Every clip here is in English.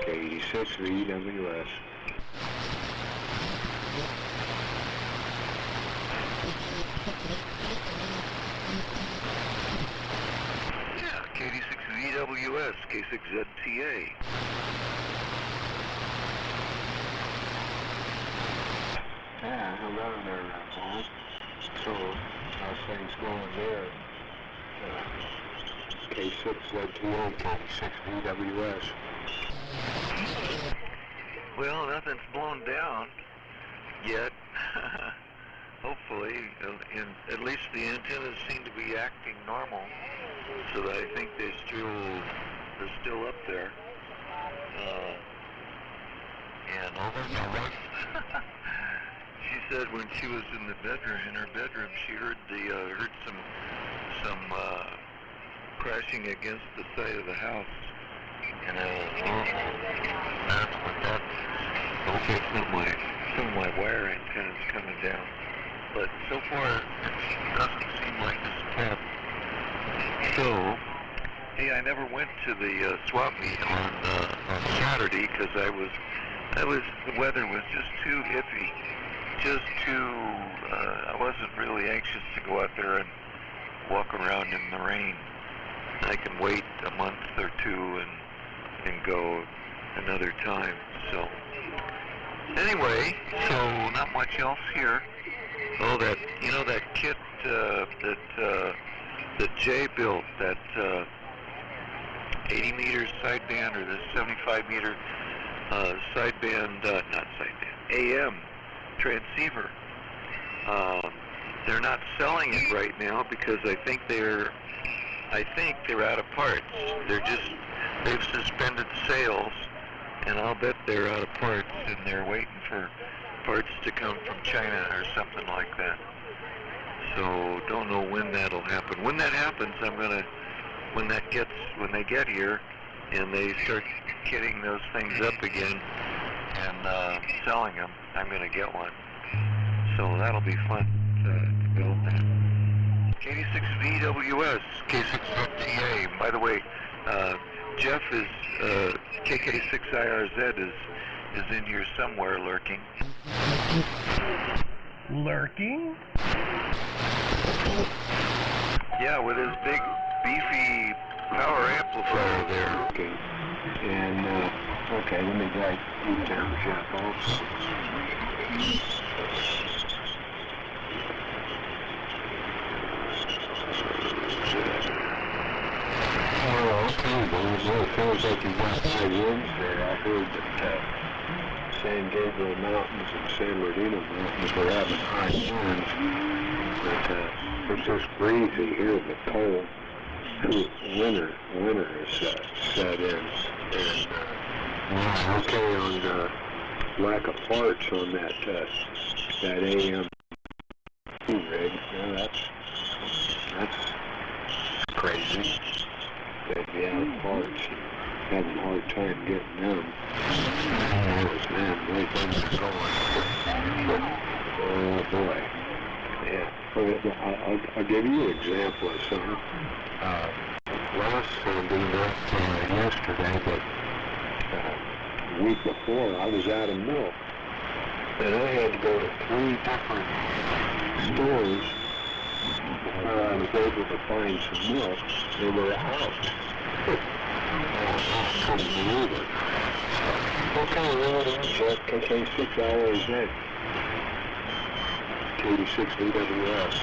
K86 VWS. Yeah, K86 VWS, K6ZTA. Yeah, hello there, Paul. So, how's things going there? K6ZTA, K6 VWS. Well, nothing's blown down yet. Hopefully, at least the antennas seem to be acting normal, so that I think they're still up there. And my wife, she said when she was in her bedroom, she heard some crashing against the side of the house. And that's okay, some of my wire antennas coming down. But so far, it doesn't seem like it's bad. So, hey, I never went to the swap meet on Saturday because the weather was just too iffy. I wasn't really anxious to go out there and walk around in the rain. I can wait a month or two and go another time. So anyway, so not much else here. Oh, that kit that Jay built, that 80 meter sideband or the 75 meter AM transceiver. They're not selling it right now because I think they're out of parts. They've suspended sales, and I'll bet they're out of parts, and they're waiting for parts to come from China or something like that. So don't know when that'll happen. When that happens, when they get here and they start kitting those things up again and selling them, I'm gonna get one. So that'll be fun to build that. K86 VWS, K6ZTA. By the way, Jeff is KK6IRZ is in here somewhere lurking. Lurking? Yeah, with his big beefy power amplifier there. Okay. And okay, let me write you down, Jeff, also. Well, it sounds like you got high winds there. I heard that San Gabriel Mountains and San Bernardino Mountains were having high winds. But it's just breezy here in the cold. Winter is set in. And okay on the lack of parts on that AM rig. Yeah, that's crazy. They'd be out of parts, having a hard time getting them. Man, way things are going. Oh boy. Yeah. I'll give you an example of something. Last Sunday, not yesterday, but the week before, I was out of milk. And I had to go to 3 different stores where I was able to find some milk. They were out. I couldn't believe it. Okay, well, that's KK6IRZ. K86 VWS.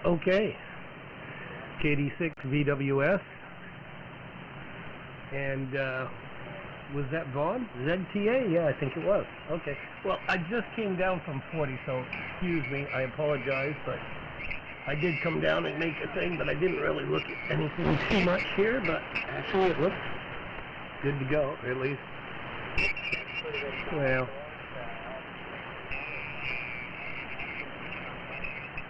Okay. KD6 VWS. And Was that Vaughn? ZTA? Yeah, I think it was. Okay. Well, I just came down from 40, so excuse me. I apologize, but I did come down and make a thing, but I didn't really look at anything too much here, but actually it looks good to go, at least. Well,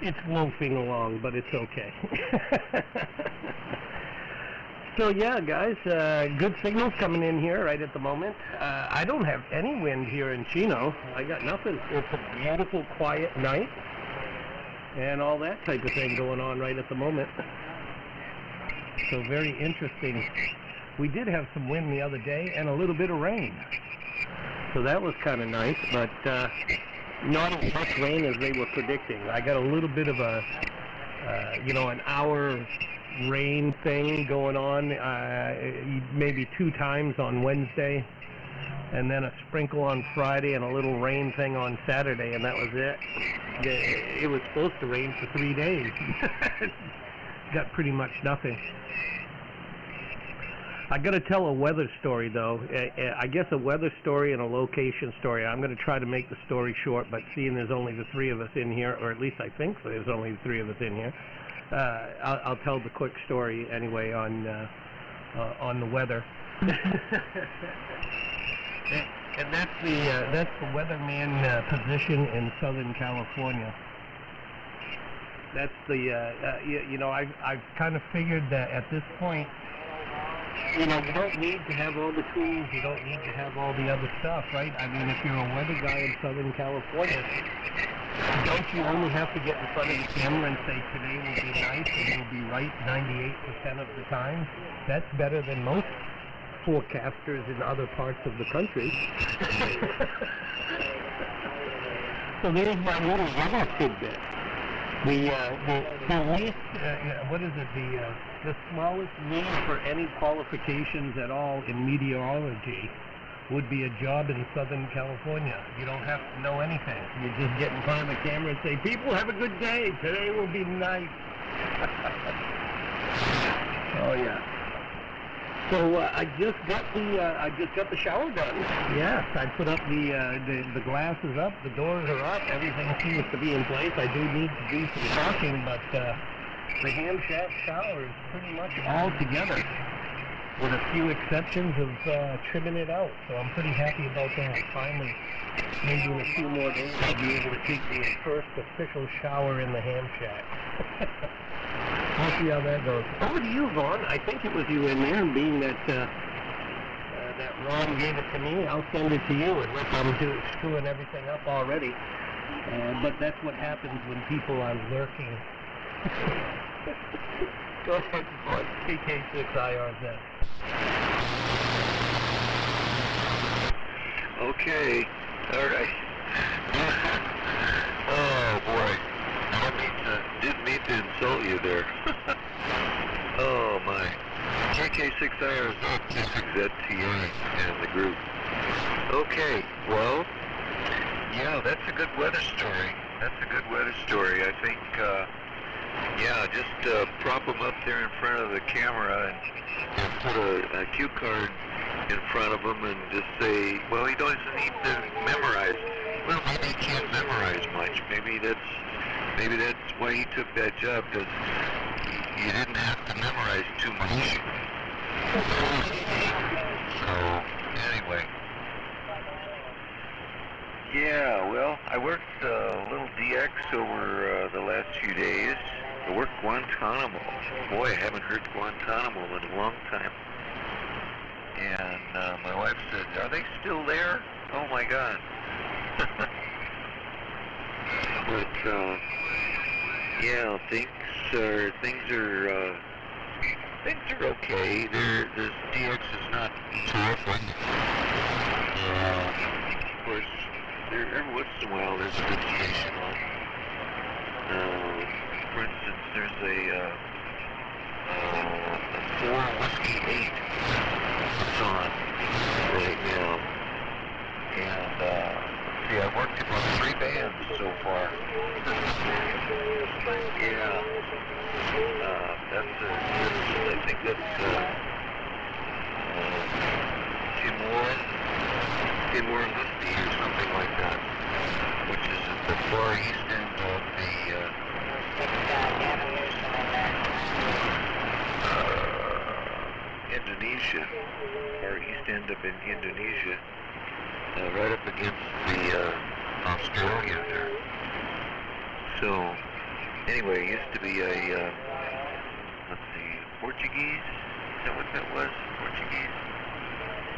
it's loafing along, but it's okay. So yeah, guys, good signals coming in here right at the moment. I don't have any wind here in Chino. I got nothing. It's a beautiful, quiet night, and all that type of thing going on right at the moment. So very interesting. We did have some wind the other day and a little bit of rain. So that was kind of nice, but not as much rain as they were predicting. I got a little bit of a, an hour rain thing going on, maybe 2 times on Wednesday, and then a sprinkle on Friday and a little rain thing on Saturday, and that was it. It was supposed to rain for 3 days. Got pretty much nothing. I got to tell a weather story, though. I guess a weather story and a location story. I'm going to try to make the story short, but seeing there's only the 3 of us in here, or at least I think there's only the 3 of us in here, I'll tell the quick story anyway on the weather. And that's the weatherman position in Southern California. That's the I've kind of figured that at this point, you don't need to have all the tools, you don't need to have all the other stuff, right? I mean, if you're a weather guy in Southern California, don't you only have to get in front of the camera and say today will be nice and you'll be right 98% of the time? That's better than most forecasters in other parts of the country. So there's my little weather tidbit. The least, what is it, the smallest need for any qualifications at all in meteorology would be a job in Southern California. You don't have to know anything. You just get in front of the camera and say, people, have a good day. Today will be nice. Oh, yeah. So I just got the shower done. Yes, I put up the glass is up, the doors are up, everything seems to be in place. I do need to do some caulking, but the ham shaft shower is pretty much all together, with a few exceptions of trimming it out. So I'm pretty happy about that. Finally, maybe in a few more days I'll be able to take the first official shower in the ham shack. We'll see how that goes. Over to you, Vaughn. I think it was you in there, and being that that Ron gave it to me, I'll send it to you unless I'm screwing everything up already. But that's what happens when people are lurking. Go ahead, Vaughn. TK6IRZ. Okay. All right. Oh, boy. Didn't mean to insult you there. Oh my. KK6IRZ ZTA and the group. Okay, well, yeah, that's a good weather story. I think, just prop them up there in front of the camera and put a cue card in front of them and just say, well, he doesn't need to memorize. Well, maybe he can't memorize much. Maybe that's why he took that job, because you didn't have to memorize too much. So, anyway. Yeah, well, I worked a little DX over the last few days. I worked Guantanamo. Boy, I haven't heard Guantanamo in a long time. And my wife said, are they still there? Oh my God. But, yeah, things are okay. The DX is not terrific. Of course, every once in a while there's a good station on. For instance, there's a 4 Whiskey 8 that's on right now. And, see, I've worked about 3 bands so far. Yeah. I think that's Tim Skidmore and Whiskey or something like that, which is at the far east end of the Indonesia, far east end of Indonesia, right up against the Australia there. So, anyway, it used to be a, let's see, Portuguese? Is that what that was? Portuguese?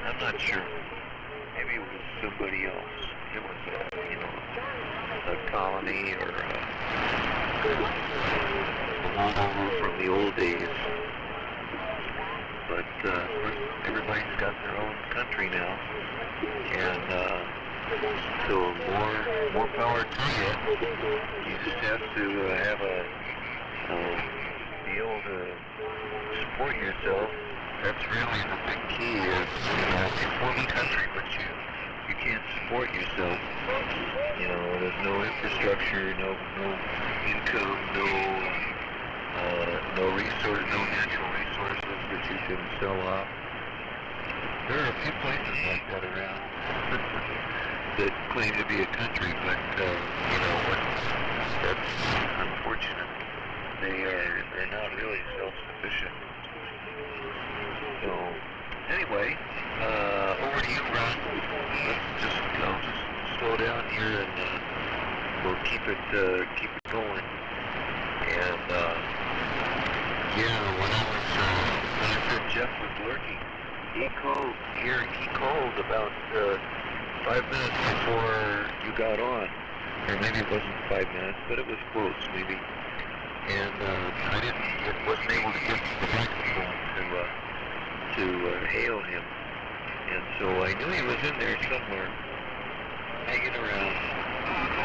I'm not sure. Maybe it was somebody else. It was a colony or a holdover from the old days. But everybody's got their own country now, and so more power to you. You just have to be able to support yourself. That's really the big key. Is you form a country, but you can't support yourself. There's no infrastructure, no income, no natural resources that you can sell off. There are a few places like that around that claim to be a country, but that's unfortunate. They're not really self-sufficient. So anyway, over to you, Ron. Let's just slow down here and we'll keep it going. And when I said Jeff was lurking, he called about 5 minutes before you got on, or maybe it wasn't 5 minutes, but it was close, maybe. And I wasn't able to get to the microphone to hail him, and so I knew he was in there somewhere, hanging around.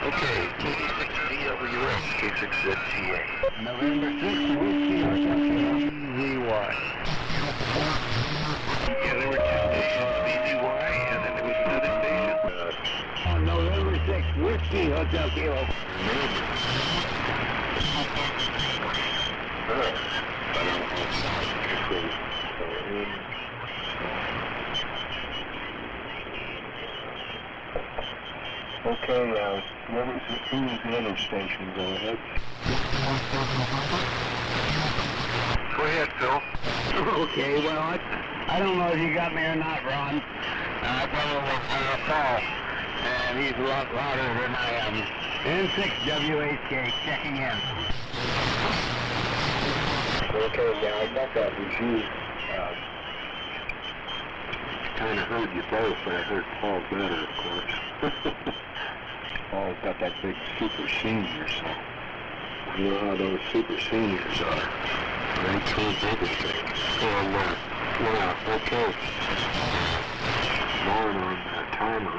Okay, K6BWS, K6ZGA. November 6th, Whiskey, VY. Yeah, there were two stations, BZY, and then there was another station. On November 6th, Whiskey, Hotel Kilo. Okay, who was the other station? Go ahead. Go ahead, Phil. Okay, well, I don't know if you got me or not, Ron. I got over Paul, and he's a lot louder than I am. N6WHK checking in. Okay, yeah, I thought that was you. Kind of heard you both, but I heard Paul better, of course. Paul's got that big super senior, so you know how those super seniors are. They trump everything. Okay. More on the timer.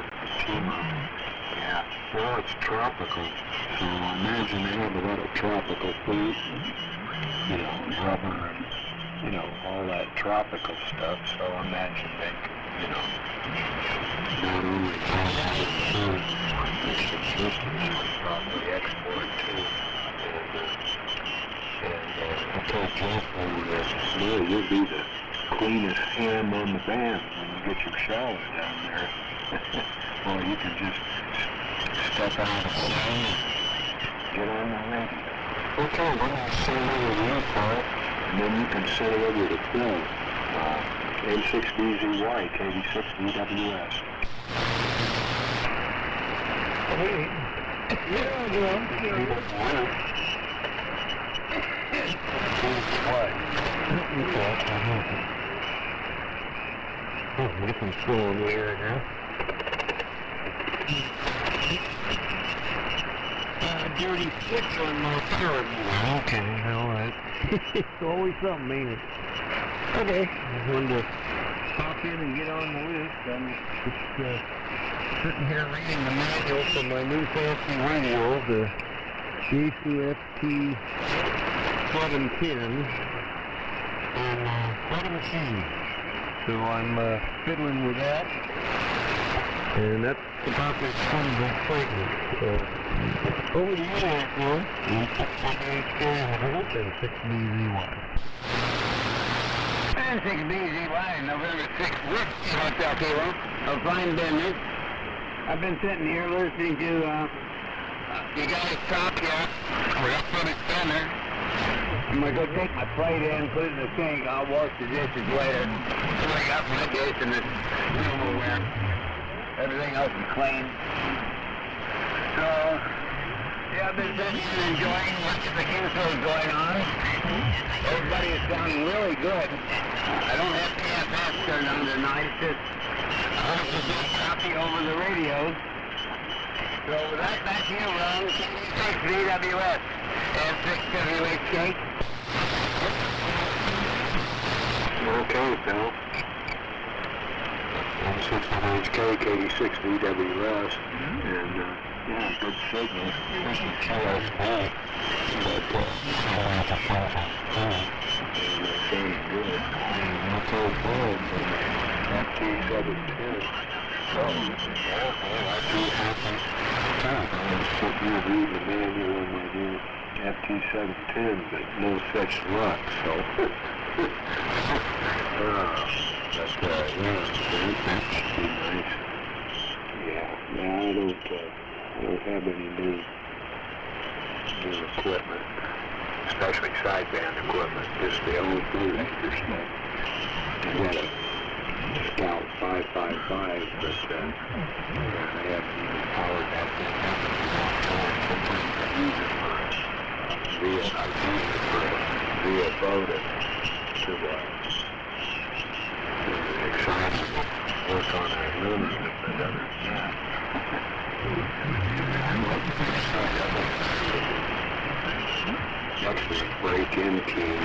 Yeah, well, it's tropical, so I imagine they have a lot of tropical food, rubber and, all that tropical stuff, so I imagine they could, not only have that food, they should probably export too. I told Jeff, you'll be the cleanest ham on the band when you get your shower down there. Or you can just step out of the shower and get on the radio. Okay, we're going to say over to you, Paul, and then you can say over to Phil. N6BZY, KD6BWS. Hey. Yeah. Oh, we get some slow in the air now. Dirty 6 on my third. Okay, alright. It's always something, ain't it? Okay. I wanted to pop in and get on the list. I'm just sitting here reading the manual for my new fancy radio, the JCFT 710. So I'm fiddling with that, and that's about as fun as I'm fighting. So over to you, April. And 6BZY. 10-6-BZY, November 6th, with Hotel Kilo, of fine business. I've been sitting here listening to you guys talk here. We're up on the center. I'm going to go take my plate in, put it in the sink. I'll wash the dishes later. I got my dish in this silverware. Everything else is clean. So, yeah, I've been sitting here enjoying what the info going on. Everybody is sounding really good. I don't have PFS turned on tonight. It's just 100% copy over the radios. So with that back here, we're on 6 VWS and 6 WHK. Okay, Phil. 6 WHK, 86 VWS, and yeah, good signal. This is KS back, but and it sounds good. And that's all fine, but FT710. So, yeah, well, I do happen. I was sitting here reading the manual on my new FT710, but no such luck, so. But, yeah, that should be nice. Yeah, I don't have any new equipment, especially sideband equipment, just the old Blue Ranger stuff. I got a Scout 555, but I haven't even powered that thing up in a long time. Sometimes I use it for a VFO to exciting work on our lunar, but other than that, actually a break-in team,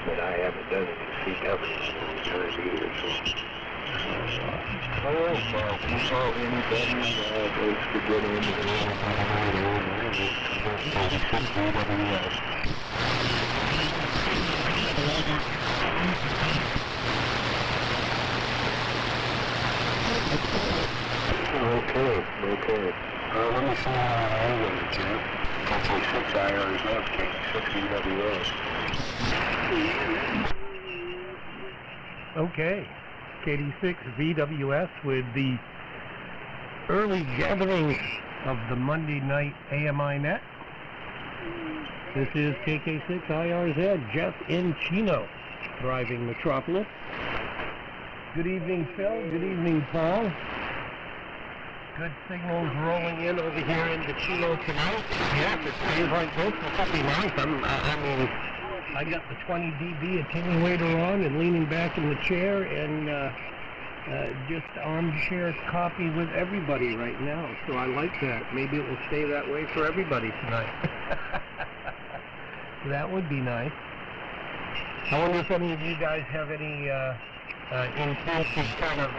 but I haven't done any CW in a long time either, so. Oh, well, if you saw anybody wants to get in Okay. Let me see how I went, Jeff. That's 6 IRs up, 6 EWS. Okay, KD6 VWS with the early gathering of the Monday night AMI net. This is KK6 IRZ, Jeff in Chino, driving Metropolis. Good evening, Phil. Good evening, Paul. Good signals rolling in over here into Chino tonight. Yeah, if it stays like this, it could be nice. I mean, I got the 20 dB attenuator on and leaning back in the chair and just armchair copy with everybody right now. So I like that. Maybe it will stay that way for everybody tonight. That would be nice. I wonder if any of you guys have any intent of kind of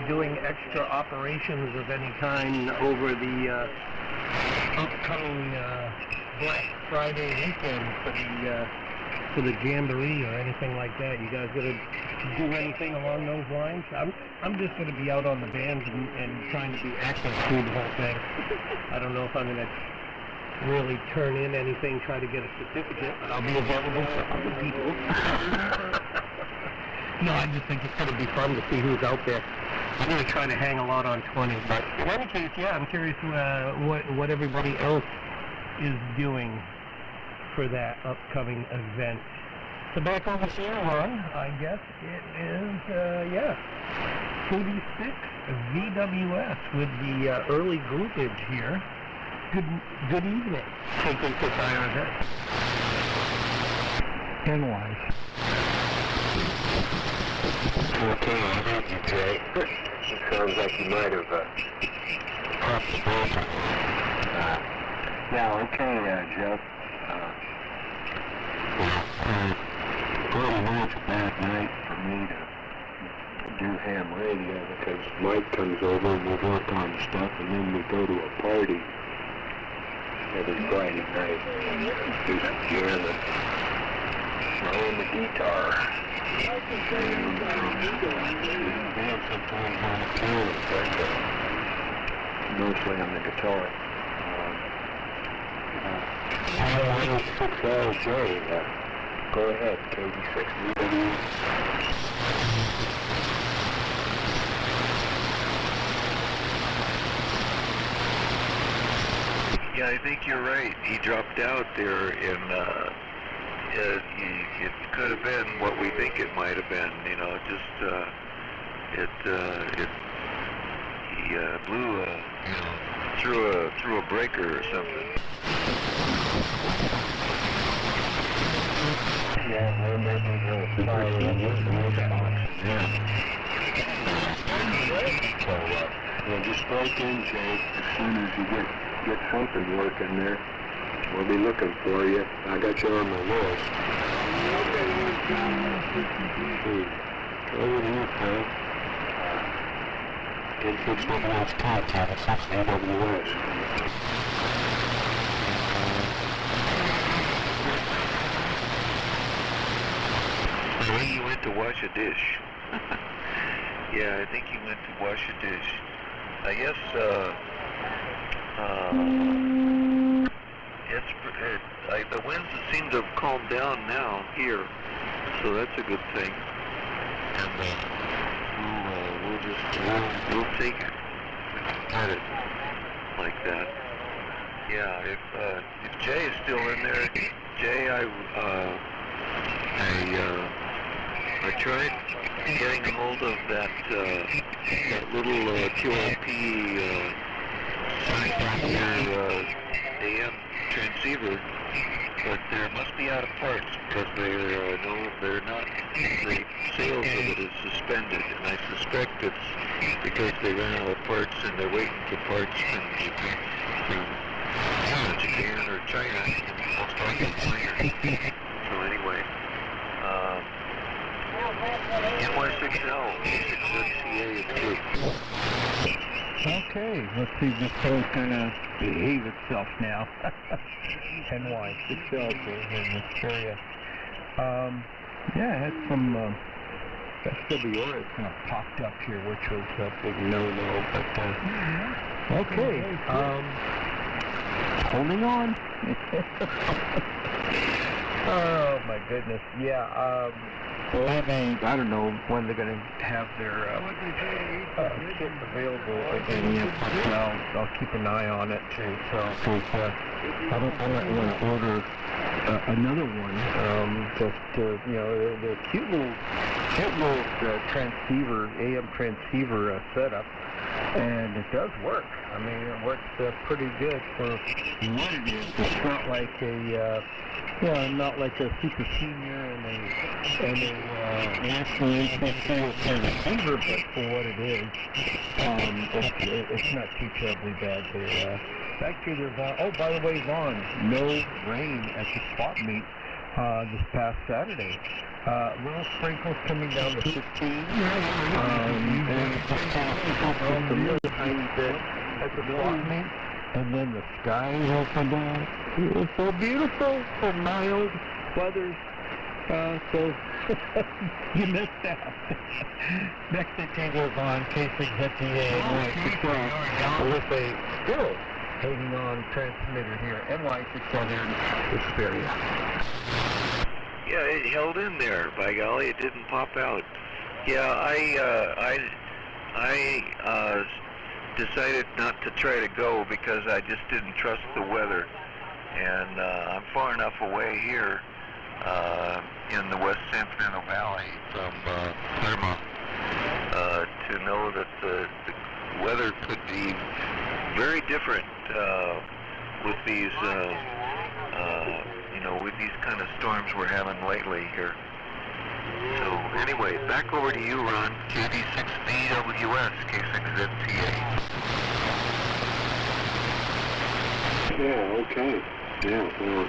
doing extra operations of any kind over the upcoming Black Friday weekend for the Jamboree or anything like that. You guys gonna do anything along those lines? I'm just gonna be out on the bands and trying to be active through the whole thing. I don't know if I'm gonna really turn in anything, try to get a certificate, but I'll be available for other people. No, I just think it's going to be fun to see who's out there. I'm going to try to hang a lot on 20, but in any case, yeah, I'm curious what everybody else is doing for that upcoming event. So back over here, Ron, I guess it is, yeah, KD6 VWS with the early groupage here. Good evening. KK6 IRZ. Analyze. Okay, I got you, Jay. It sounds like you might have popped the bumper. Yeah, okay, Jeff. Pretty much a bad night for me to do ham radio because Mike comes over and we work on stuff and then we go to a party every Friday night. Do some jamming. Playing the guitar. And sometimes on the piano, but mostly on the guitar. I was 6 LJ. Go ahead, KD6VW. Yeah, I think you're right. He dropped out there, and it could have been what we think it might have been. You know, just he blew through a breaker or something. Yeah, we're making a fire in the box. We'll just break in, Jay, as soon as you get something working there. We'll be looking for you. I got you on my list. Over to you, Phil. K6WS contact, that's AWS. I think you went to wash a dish. Yeah, I think you went to wash a dish. I guess, the winds seem to have calmed down now here, so that's a good thing. And we'll take it at it like that. Yeah, if Jay is still in there, Jay, I tried getting a hold of that little QRP AM transceiver, but there must be out of parts because they're not. The sales of it is suspended, and I suspect it's because they ran out of parts and they're waiting for parts from Japan or China, most likely China. So anyway. NY6L, K6ZCA is good. Okay, let's see if this phone's gonna behave itself now. NY6L in this area. Yeah, I had some SWR kind of popped up here, which was a big no-no, but okay. Holding on. Oh my goodness, yeah. Well, I don't know when they're going to have their kit available, and I'll keep an eye on it too. So I don't want to order another one. The cute little transceiver, AM transceiver setup, and it does work. I mean, it works pretty good for what it is. It's not like not like a super senior and a national ATC transceiver, but for what it is, it's not too terribly bad there. Actually, there's by the way, Vaughn, no rain at the swap meet this past Saturday. Little sprinkles coming down to 15, and just a real tiny bit at the swap meet. And then the sky opened up. It was so beautiful for mild weather. So you missed out. Next thing goes on, K6ZTA NY6L with a still hanging on transmitter here. NY6L there in this area. Yeah, it held in there. By golly, it didn't pop out. Yeah, I decided not to try to go because I just didn't trust the weather, and I'm far enough away here in the West San Fernando Valley from Claremont to know that the weather could be very different with these with these kind of storms we're having lately here. So anyway, back over to you, Ron. KD6VWS, K6ZTA. Yeah, okay. Yeah, well,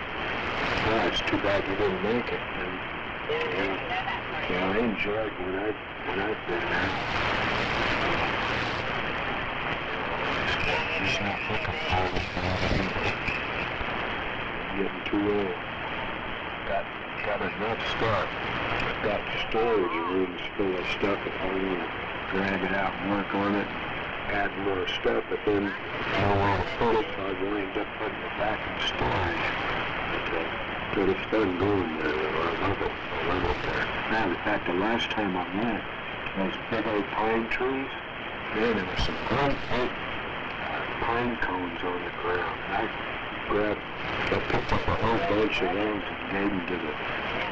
it's too bad you didn't make it. And, I enjoyed when I've been there. Just not looking forward to it. Getting too old. Got enough stuff. I've got storage rooms full of stuff if I want to drag it out and work on it, add more stuff, but then all the prototype wind up putting it back in storage. But it's been going there, a little there. Man, in fact, the last time I went, those big old pine trees, man, there were some great big pine cones on the ground. I picked up a whole bunch of those and gave them to the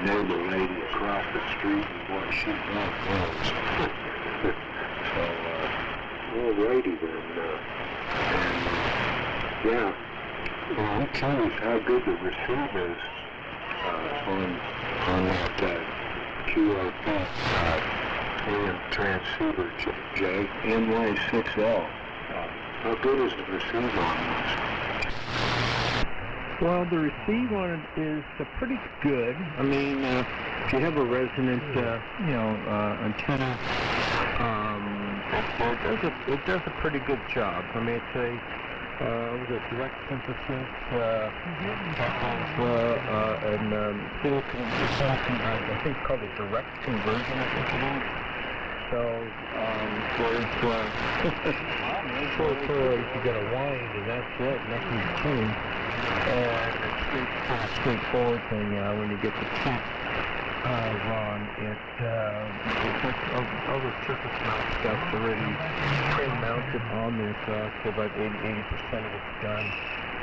neighbor lady across the street, and boy, she loved those. So, alrighty then. Yeah. Well, I'm curious how good the receive is on that Kilo AM transceiver, NY6L. How good is the receive on this? Well, the receive on it is pretty good. I mean, if you have a resonant, antenna, it does a pretty good job. I mean, it's a direct synthesis, and silicon, I think it's called a direct conversion, I think it is. So, if you get a wind, and that's it, nothing to change. And it's kind of straightforward thing, when you get the tip on it, all the surface mount stuff's already pre-mounted on there, so about 80% of it's done.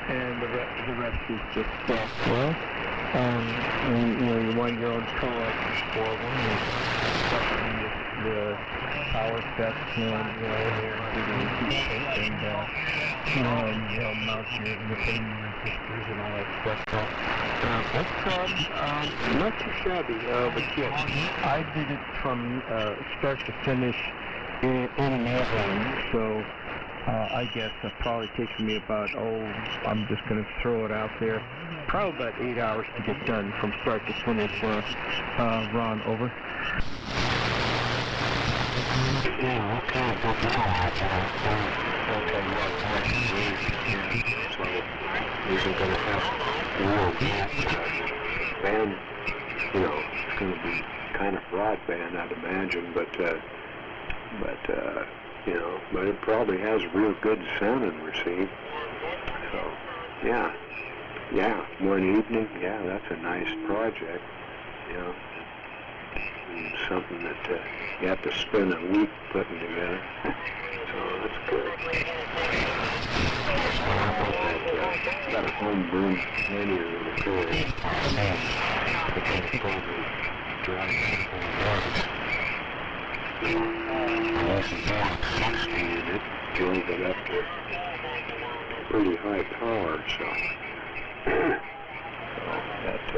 And the rest is just you want your own color for one, the power steps, there to and mount your thing, resistors and all that stuff. It's not too shabby, but yeah, I did it from start to finish in an hour, so I guess it probably takes me about, I'm just going to throw it out there, probably about 8 hours to get done from start to finish. Ron, over. Yeah, okay, so isn't going to have band, it's going to be kind of broadband, I'd imagine, but it probably has real good sound and receive. So, yeah, one evening, that's a nice project, and something that you have to spend a week putting together. So that's good. Got a home-brewed linear in the car. But then probably drive people drugs. I wasn't doing 60 and it drove it up to pretty high power, so that's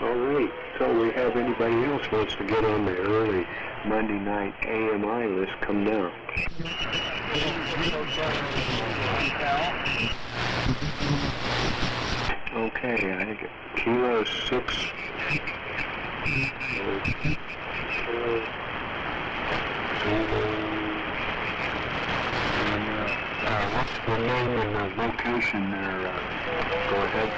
all right. So we have anybody else wants to get on the early Monday night AMI list, come down. Okay, I think Kilo 6. What's the name and the location there? Go ahead.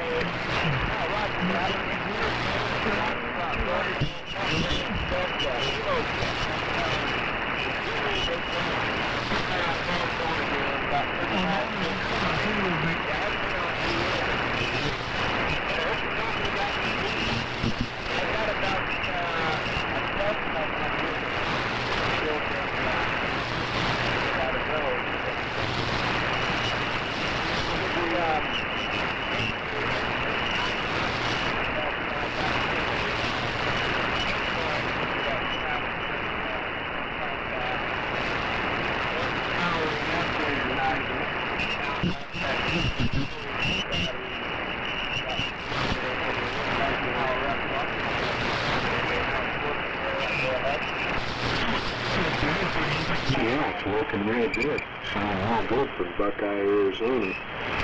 Yeah, it's working real good. Sounding all good for Buckeye, Arizona.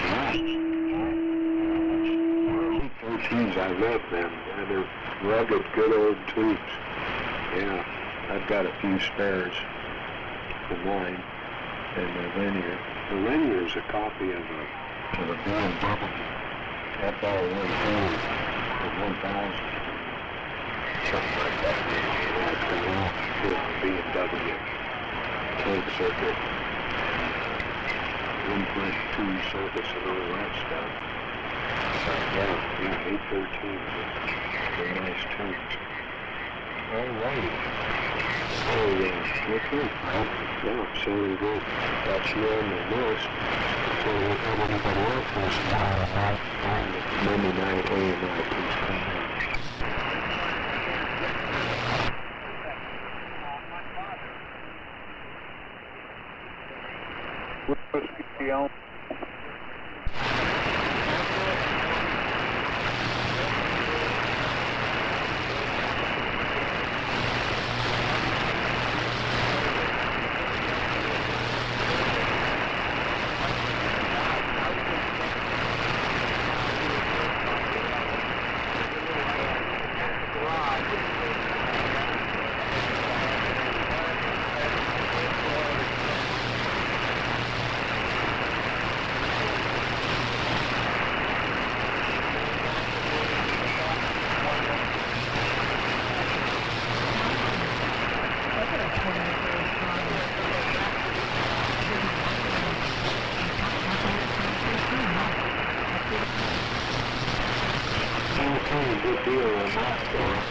Yeah. 13s, I love them. They're rugged, good old tubes. Yeah, I've got a few spares for mine. And the linear. The linear is a copy of a BMW FR140 for 1,000. Something like that. Yeah, it's got a BMW tank circuit, 1.2 surface and all that stuff. Yeah, 813. Very nice tune. Alrighty. So, what's good, Frank? Yeah, sounding good. Got you on the list. So, if anybody else wants to on Monday night, AMI, please come in. Whiskey on. Good deal on that stuff.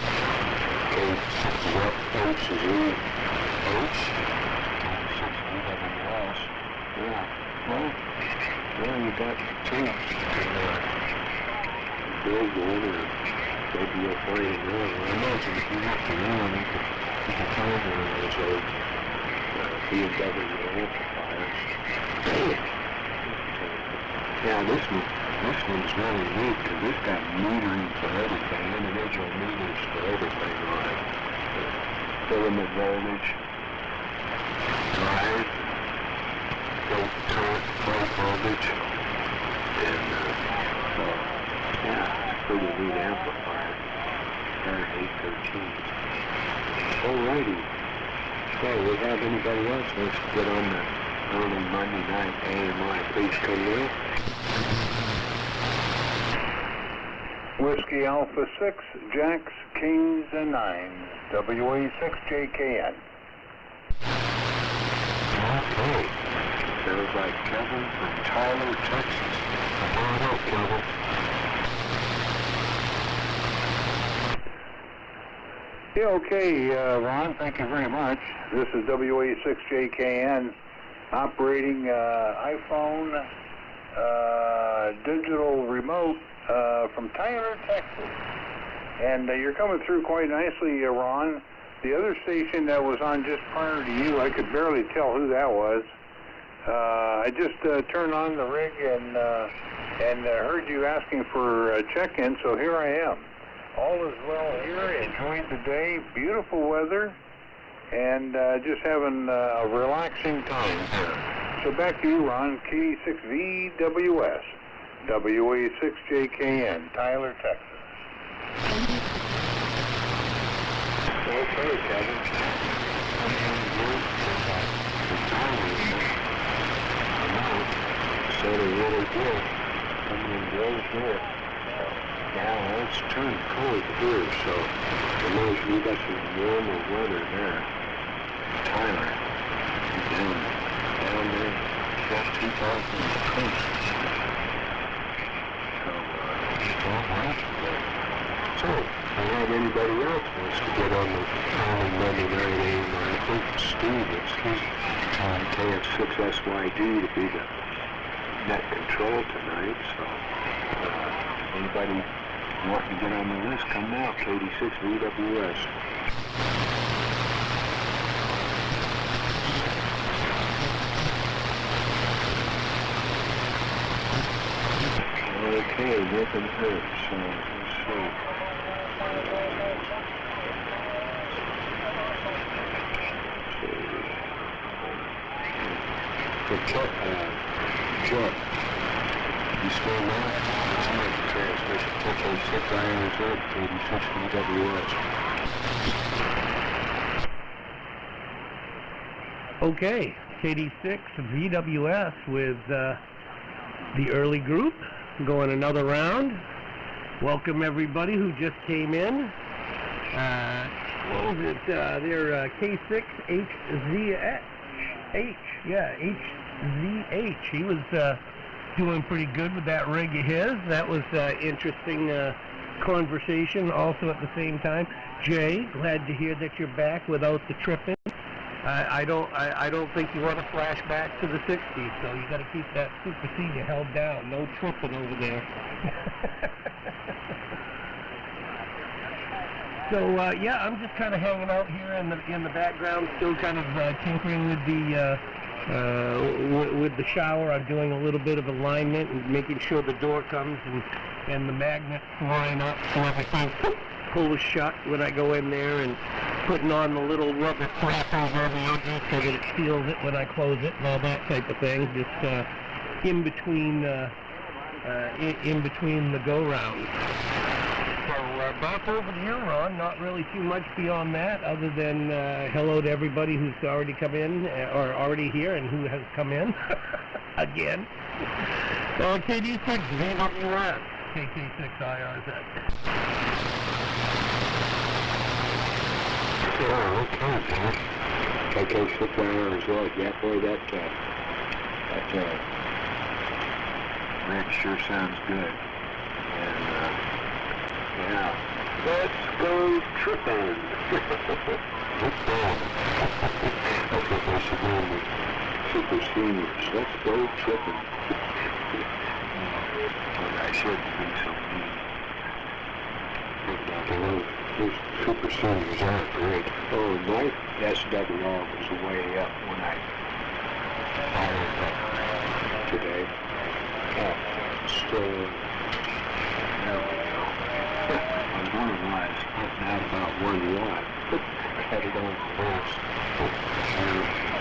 Okay, what H is in? H? Yeah. Well, you got two. Big one, or maybe you'll find another. I imagine if you look around, you can find one of those old BMW amplifiers. Yeah, this one's really neat because it's got metering for everything, individual meters for everything on it. Filament voltage, drive, current, flow voltage, and yeah, it's a pretty neat amplifier. Current 813. Alrighty. So, we have anybody else who wants to get on the early Monday night AMI, please come in. Whiskey Alpha 6, Jacks, Kings, and 9s, WA6JKN. Okay. Sounds like Kevin from Tyler, Texas. Come on up, Kevin. Yeah, okay, Ron, thank you very much. This is WA6JKN operating iPhone digital remote from Tyler, Texas. And you're coming through quite nicely, Ron. The other station that was on just prior to you, I could barely tell who that was. I just turned on the rig and heard you asking for a check-in, so here I am. All is well here, enjoying the day, beautiful weather, and just having a relaxing time here. So back to you, Ron, K6VWS. WA6JKN, Tyler, Texas. Okay, Kevin. So they really good. Coming in real good. Now it's turned cold here, so we got some warmer weather there. Tyler, down there, got 2,000 So, I have anybody else wants to get on the Monday night AMI. I think Steve, it's his KF6SYD to be the net control tonight. So, anybody wanting to get on the list, come now, KD6VWS. Okay, Rip and Earth, so let's see. Chuck, you still there? It's not the transmission. Okay, 6 irons up, KD6VWS. Okay, KD6VWS with the early group. Going another round. Welcome everybody who just came in. What was it? They're K6HZH. Yeah, HZH. He was doing pretty good with that rig of his. That was interesting conversation also at the same time. Jay, glad to hear that you're back without the tripping. I don't think you want to flash back to the 60s, so you got to keep that super senior held down. No tripping over there. So yeah, I'm just kind of hanging out here in the background, still kind of tinkering with the shower. I'm doing a little bit of alignment and making sure the door comes and the magnets line up so everything pulls shut when I go in there, and putting on the little rubber flap over the edges so that it seals it when I close it and all that type of thing. Just in between the go-rounds. So back over to you, Ron. Not really too much beyond that, other than hello to everybody who's already come in, or already here, and who has come in again. KD6, VWS, KK6IRZ. Oh, okay, Pat. KK6IRZ. Yeah, boy, that rig sure sounds good. And yeah, let's go tripping. Let's go. That's what they should do with super seniors. Let's go tripping. I shouldn't be so mean. Those super seniors aren't great. Oh, my SWR was way up when I fired up today. Still, I'm wondering why it's putting out about 1 watt. Had it on the last.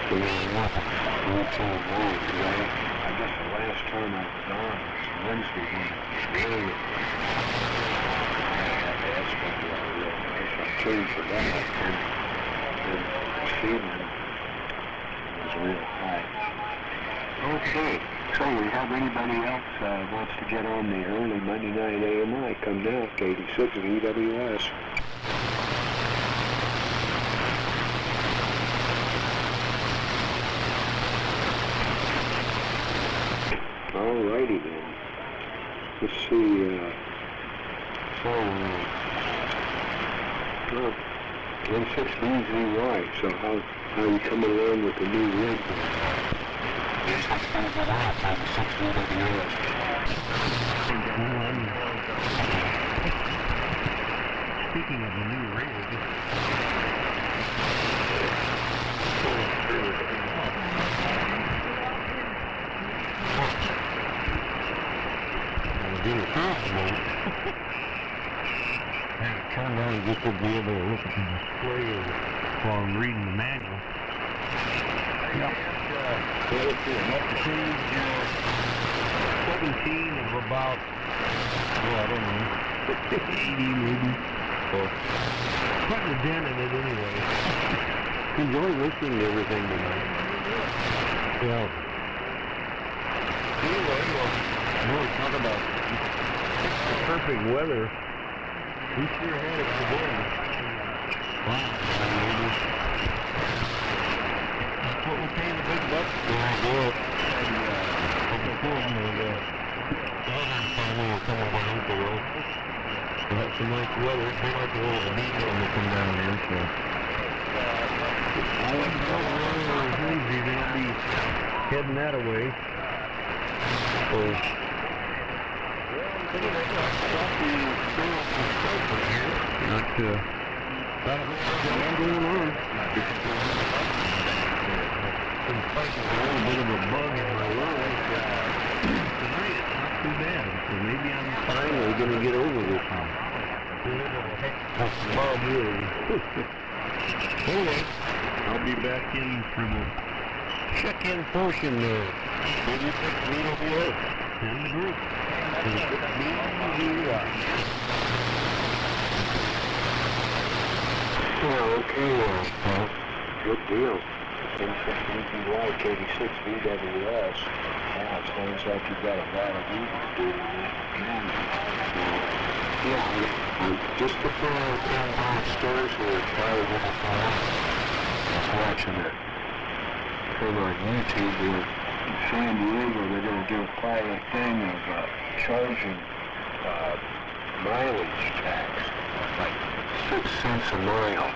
Routine mode. I guess the last time I was on was Wednesday when it was really. That's what I realized. I changed for that, and this evening was real high. Okay. So we have anybody else wants to get on the early Monday night AMI, come down, 86 VWS. Alrighty then. Let's see, 16BZY, so how you coming along with the new rig? Speaking of the new rig, turned on just to be able to look at the display while I'm reading the manual. Yep. Let's see, I'm up to page 17 of about, well, I don't know, 80 maybe. So, putting a dent in it anyway. Enjoy listening to everything tonight. Yeah. Anyway, we'll talk about the perfect weather. We sure had it today. Wow. That's what we're paying the big bucks for. And, before, you know, the southern family will come over and go well. We have some nice weather. They like a little beat when they come down here, so. I like to go around on Wednesday, they'll be heading that away. So, not about what's going on. Been fighting a little bit of a bug in my lungs. Tonight it's not too bad, so maybe I'm finally going to get over this one. Bob really. Anyway, I'll be back in for the check-in portion there. Maybe 6 VWS in the group. Oh, okay, well, good deal. 86 VWS. Yeah, it sounds like you've got a lot of reading to do. Yeah, just before I came downstairs here, probably I was watching it come on YouTube here. San Diego, they're going to do a quiet thing of charging mileage tax, like 6 cents a mile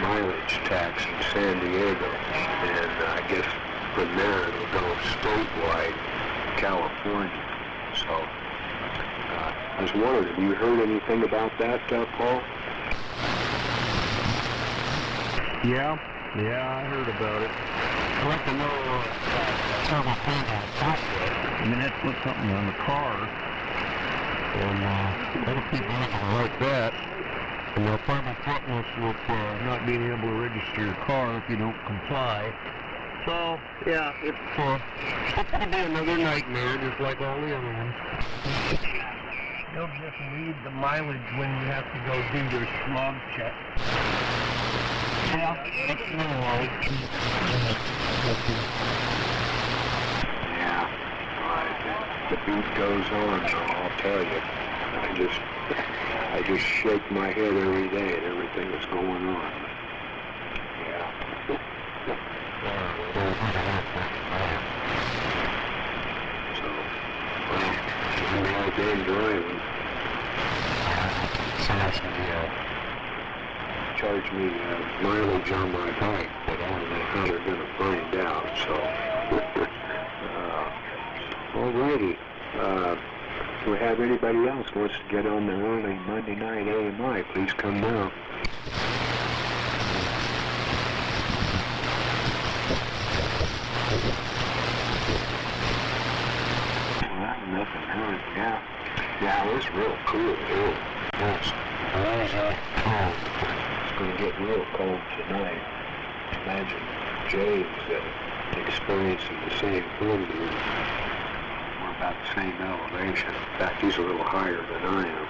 mileage tax in San Diego, and I guess from there it'll go statewide California. So I was wondering, have you heard anything about that, Paul? Yeah, I heard about it. I'd like to know several things on software. I mean, that's put something on the car, and that'll keep anything like that. And they'll probably threaten us with not being able to register your car if you don't comply. So, yeah, it's going to be another nightmare, just like all the other ones. They'll just read the mileage when you have to go do your smog check. Yeah, that's normal. Yeah, right. The beat goes on, I'll tell you. I just shake my head every day at everything that's going on. Yeah. So, well, I'm all done driving. Charge me mileage on my bike, but I don't know how they're going to find out, so. Alrighty. If we have anybody else who wants to get on the early Monday night AMI, please come now. Well, nothing heard. Yeah, it was real cool too. Yes. Cold. It's going to get real cold tonight. Imagine Jay's experiencing the same thing. We're about the same elevation. In fact, he's a little higher than I am,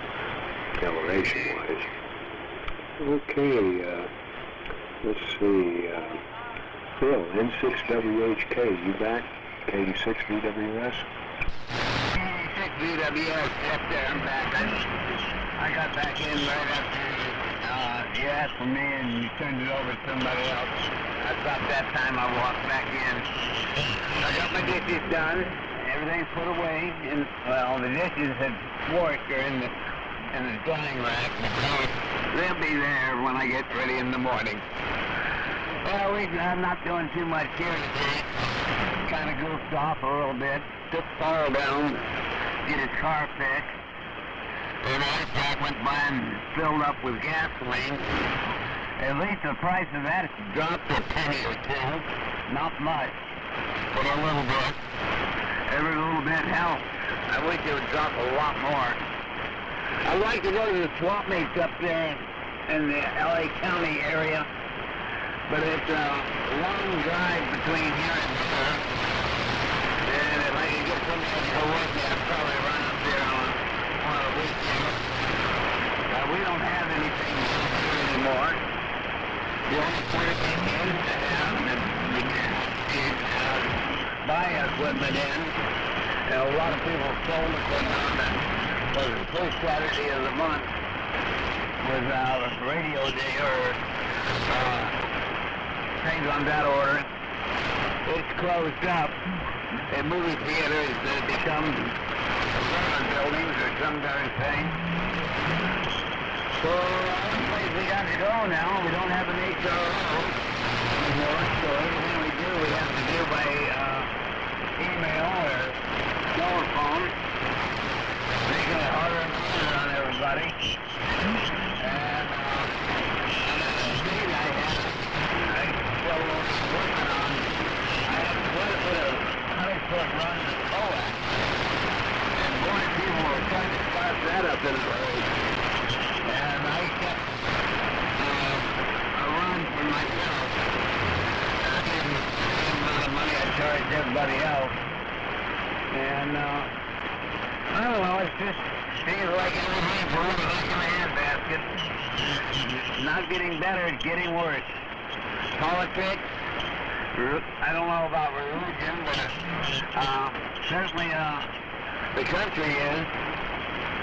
elevation-wise. Okay, let's see. Phil, N6WHK, you back? K86VWS? K86VWS, yes sir, I'm back. I got back in right after you asked for me and you turned it over to somebody else. About that time I walked back in. I got my dishes done. Everything's put away. And, well, the dishes had washed are in the drying rack. They'll be there when I get ready in the morning. Well, I'm not doing too much here today. Kind of goofed off a little bit. Took Carl down, get his car fixed. And I went by and filled up with gasoline. At least the price of that dropped a penny or two. Not much, but a little bit. Every little bit helps. I wish it would drop a lot more. I'd like to go to the swap meets up there in the LA County area, but it's a long drive between here and there. And if I could get somebody to go with me, I'd probably run up there on a weekend. We don't have anything here anymore. The only thing is to have buy equipment in. And a lot of people sold equipment on that. Was the first Saturday of the month was radio day or things on that order. It's closed up. And movie theaters become apartment buildings or some darn thing. So, we got to go now. We don't have an HRO anymore, so everything we do, we have to do by email or telephone. Making it harder and harder on everybody. And the speed I still working on. I have quite a bit of 100-foot runs at Coax. And boy, people are trying to start that up in the road. And I kept a run for myself. I didn't amount of money I charged everybody else. And I don't know, it just seems like everything's rolling like in a handbasket. It's not getting better, it's getting worse. Politics, I don't know about religion, but certainly the country is.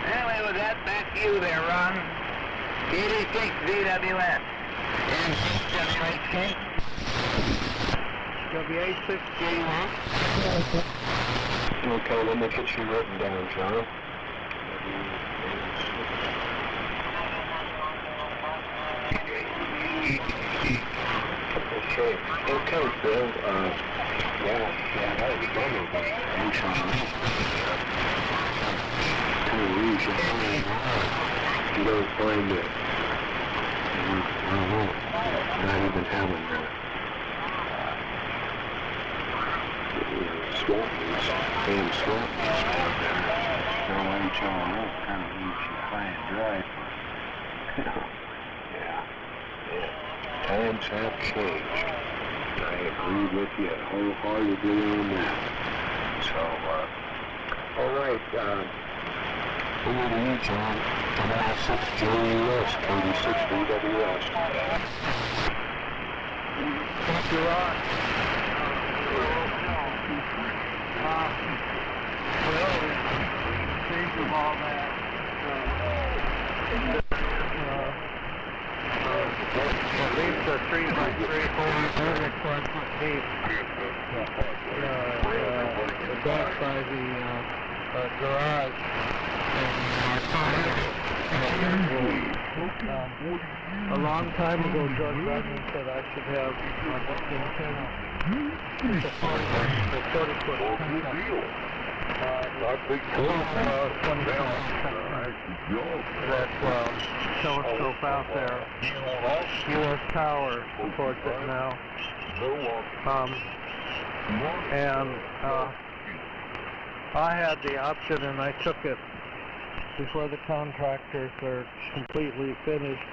Anyway, with that, back to you there, Ron. 86 VWS. And WHK. WA6J1. Okay, let me get you written down, John. Okay, Phil. Yeah, that was better, but I'm trying to reach it. You don't find it. Not even having that. Swap meets, damn swap meets down there. No HRO kind of leaves you high and dry for, yeah. Times have changed. I agree with you wholeheartedly on that. So, all right, over to you, John. WI6JUS, KD6BWS. Thank you, Ron. Well, in case of all that, at least a 3x3, 4 foot deep, back by the garage. A long time ago, George Rodman said I should have an antenna. It's a 40-foot antenna. That telescope out there. U.S. Tower supports it now. And I had the option and I took it before the contractors are completely finished.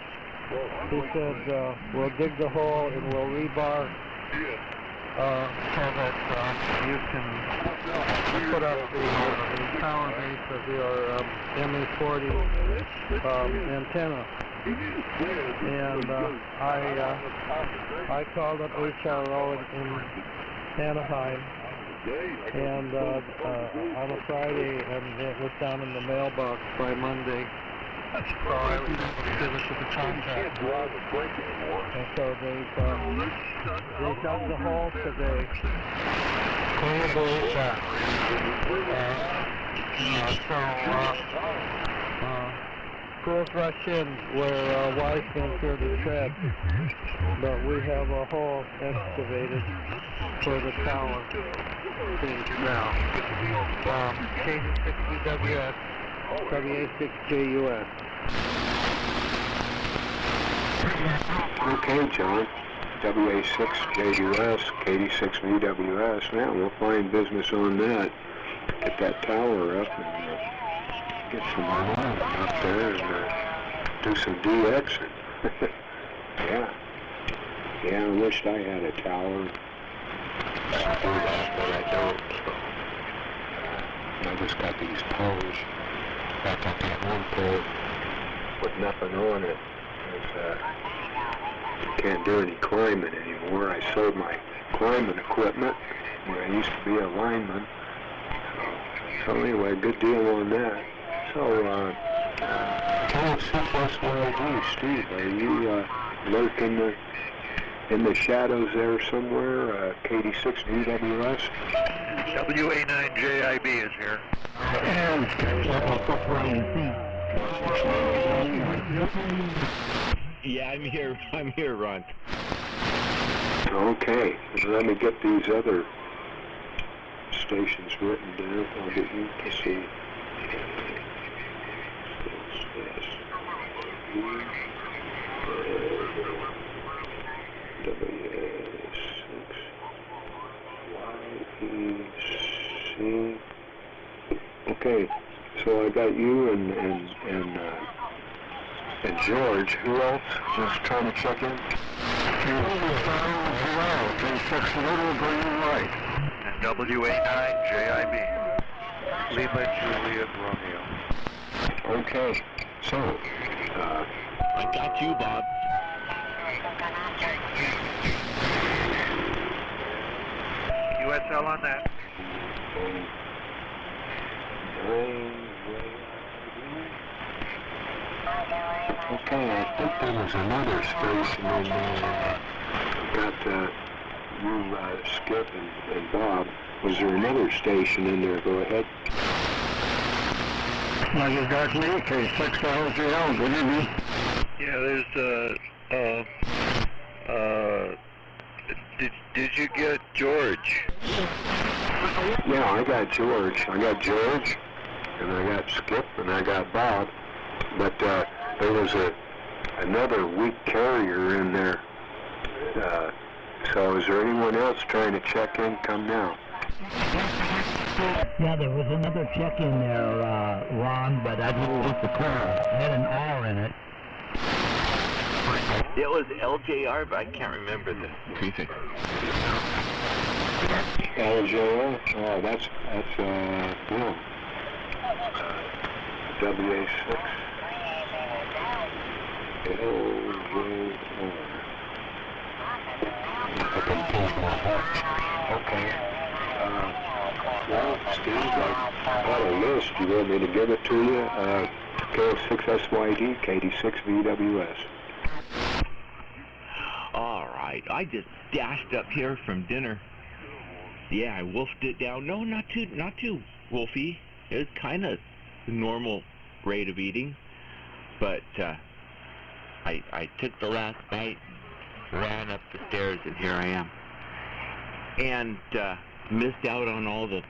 He said, we'll dig the hole and we'll rebar so that you can put up the tower base of your MA40 antenna. And I called up HRO in Anaheim and on a Friday, and it was down in the mailbox by Monday. So I was able to give it to the contractor. And so they dug the hole today. Can you believe that? Schools rush in where wise men fear to tread. But we have a hole excavated for the tower now. KD6BWS, WA6JUS. Okay, John. WA6JUS, KD6VWS. Now we'll find business on that. Get that tower up and get some alarm up there and do some DXing. Yeah. Yeah, I wished I had a tower. I do that, but I don't. So I just got these poles back on that one pole with nothing on it. Can't do any climbing anymore. I sold my climbing equipment when I used to be a lineman. So anyway, good deal on that. So, tell us what's what I do, Steve. Are you lurking in the shadows there somewhere? KD6VWS? WA9JIB is here. Yeah, I'm here, Ron. Okay, let me get these other stations written down. I'll get you to see. Okay, so I got you and George. Who else is trying to check in? And WA9JIB. Lima Juliet Romeo. Okay, so I got you, Bob. USL on that. Okay, I think there was another station in there. Got you, Skip and Bob, was there another station in there? Go ahead. You got me, K6LGL, good evening. Yeah, did you get George? Yeah, I got George. I got George, and I got Skip, and I got Bob. But there was another weak carrier in there. So is there anyone else trying to check in? Come now. Yeah, there was another check in there, Ron, but I didn't get the call. It had an R in it. It was LJR, but I can't remember the prefix. LJR? Oh, that's yeah. WA6. LJR. Okay. Well, Steve, I got a list. You want me to give it to you? KF6SYD, KD6VWS. All right, I just dashed up here from dinner. Yeah, I wolfed it down. No, not too wolfy. It was kind of the normal rate of eating, but I took the last bite, ran up the stairs, and here I am. And missed out on all the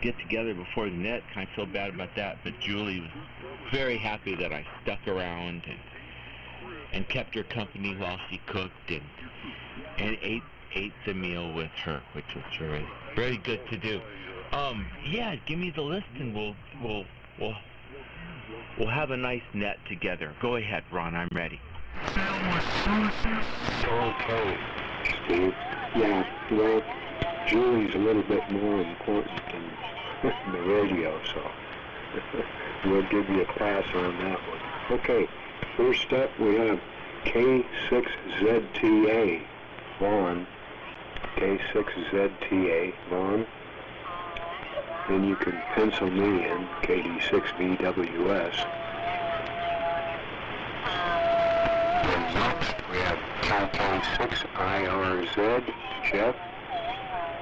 get-together before the net. Kind of feel bad about that, but Julie was very happy that I stuck around and kept her company while she cooked and ate the meal with her, which was very, very good to do. Yeah, give me the list and we'll have a nice net together. Go ahead, Ron, I'm ready. Okay, Steve. Yeah, well, Julie's a little bit more important than the radio, so we'll give you a pass on that one. Okay, first up we have K6ZTA, Vaughn. K6ZTA, Vaughn. Then you can pencil me in, KD6VWS. And next we have KK6IRZ, Jeff.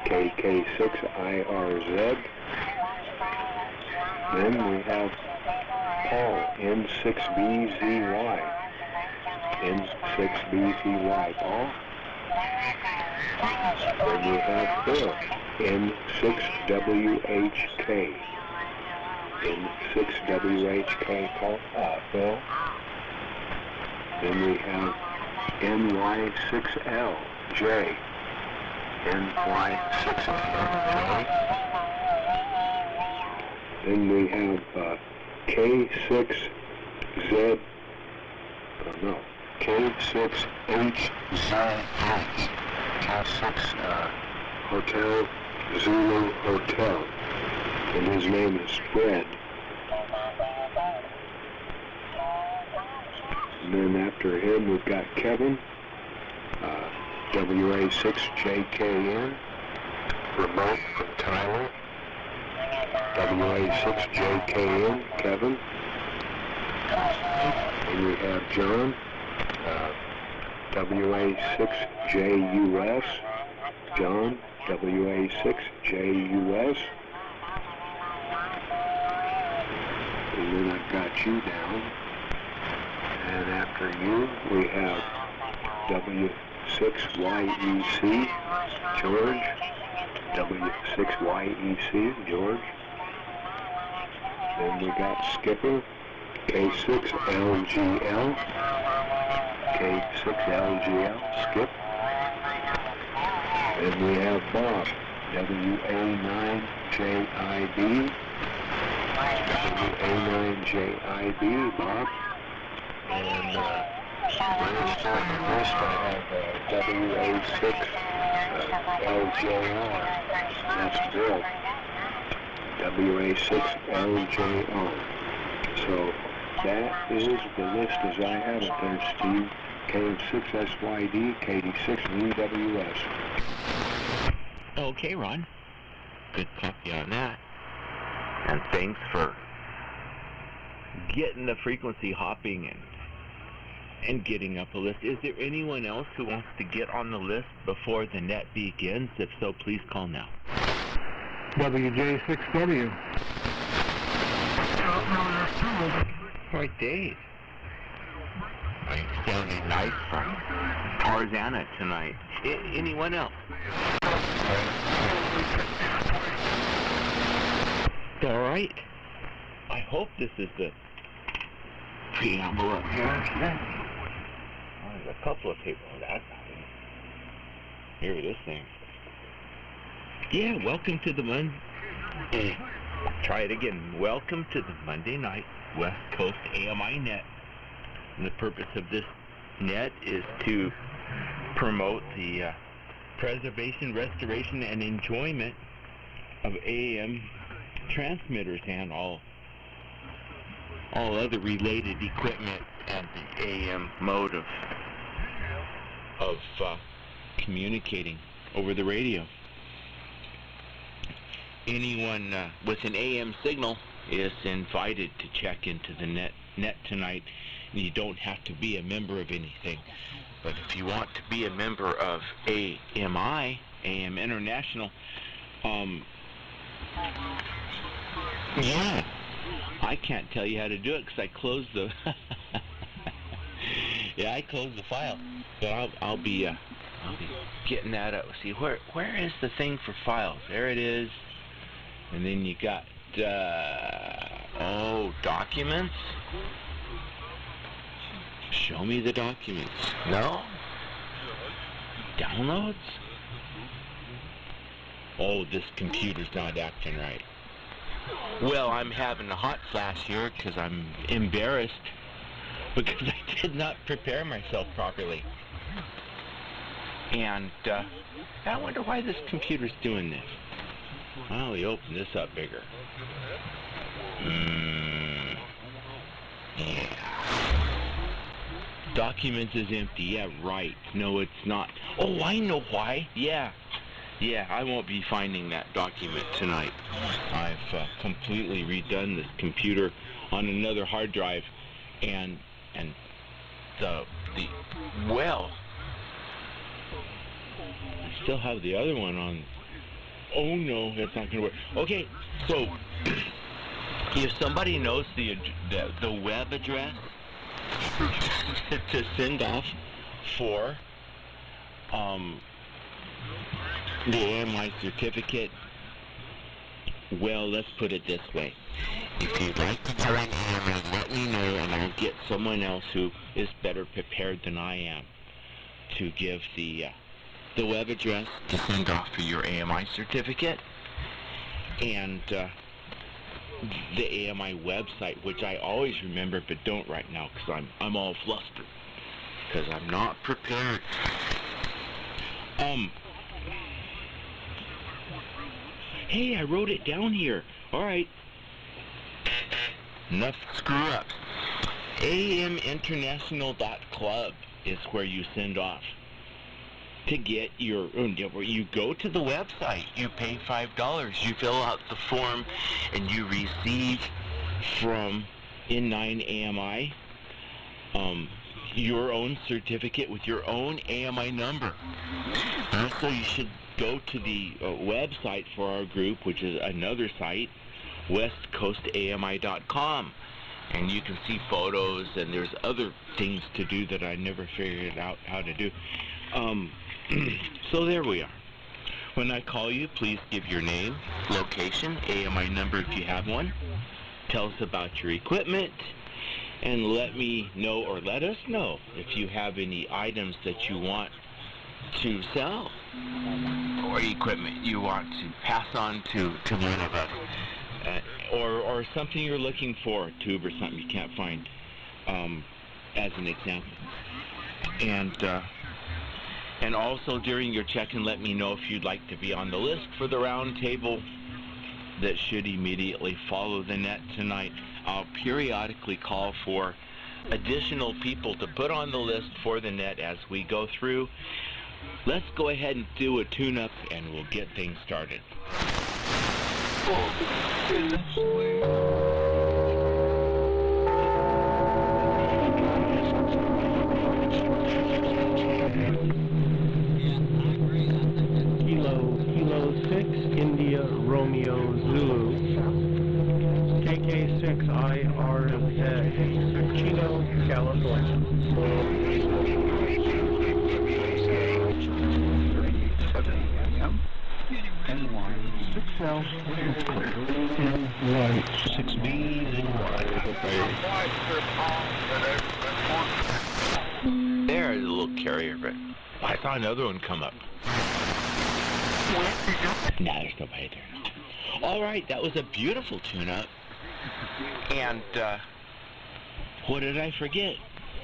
KK6IRZ. Then we have Paul, N6BZY. N6BZY, Paul. Then we have Phil, N6WHK. N6WHK, Paul, Phil. Then we have NY6LJ. NY6LJ. Then we have K6Z, K6HZH. K6 Hotel Zulu Hotel. And his name is Fred. And then after him we've got Kevin, WA6JKN, remote from Tyler. WA6JKN, Kevin. And we have John, WA6JUS, John, WA6JUS. And then I've got you down. And after you, we have W6YEC, George. W6YEC, George. Then we got Skipper, K6LGL. K6LGL, Skip. Then we have Bob, WA9JIB. WA9JIB, Bob. And last on the list I have WA6LJR. That's Bill. WA6LJR. So that is the list as I have it there, Steve. KM6SYD, KD6VWS. Okay, Ron. Good copy on that. And thanks for getting the frequency hopping and getting up a list. Is there anyone else who wants to get on the list before the net begins? If so, please call now. WJ6W. All right, Dave. It's sounding nice from Tarzana tonight. Anyone else? All right. I hope this is the preamble up here. Oh, there's a couple of people on that side. Hear this thing. Yeah, welcome to the Try it again. Welcome to the Monday night West Coast AMI net. And the purpose of this net is to promote the preservation, restoration, and enjoyment of AM transmitters and all other related equipment and the AM mode of communicating over the radio. Anyone with an AM signal is invited to check into the net tonight. You don't have to be a member of anything, but if you want to be a member of AMI, AM International, yeah, I can't tell you how to do it because I closed the I closed the file, but I'll be getting that up. See, where is the thing for files? There it is, and then you got documents. Show me the documents. No? Downloads? Oh, this computer's not acting right. Well, I'm having a hot flash here because I'm embarrassed because I did not prepare myself properly. And I wonder why this computer's doing this. Well, we open this up bigger. Yeah. Documents is empty. Yeah, right. No, it's not. Oh, I know why. Yeah, I won't be finding that document tonight. I've completely redone this computer on another hard drive, and well, I still have the other one on. Oh no, that's not going to work. Okay, so if somebody knows the web address to send off for the AMI certificate, well, let's put it this way. If you'd like to join AMI, let me know, and I'll get someone else who is better prepared than I am to give the web address to send off for your AMI certificate, and the AMI website, which I always remember but don't right now because I'm all flustered because I'm not prepared. Hey, I wrote it down here. All right. Enough screw-ups. AMinternational.club is where you send off to get your, you go to the website, you pay $5, you fill out the form, and you receive from N9 AMI your own certificate with your own AMI number. Also, you should go to the website for our group, which is another site, westcoastami.com, and you can see photos, and there's other things to do that I never figured out how to do. So there we are. When I call you, please give your name, location, AMI number if you have one. Tell us about your equipment, and let me know, or let us know, if you have any items that you want to sell or equipment you want to pass on to one of us, or something you're looking for, a tube or something you can't find, as an example. And also during your check-in, let me know if you'd like to be on the list for the round table that should immediately follow the net tonight. I'll periodically call for additional people to put on the list for the net as we go through. Let's go ahead and do a tune-up, and we'll get things started. Romeo Zulu, KK6IRZ, Chino, California. There's a little carrier, but I saw another one come up. Nah, there's nobody there. All right, that was a beautiful tune-up. And what did I forget?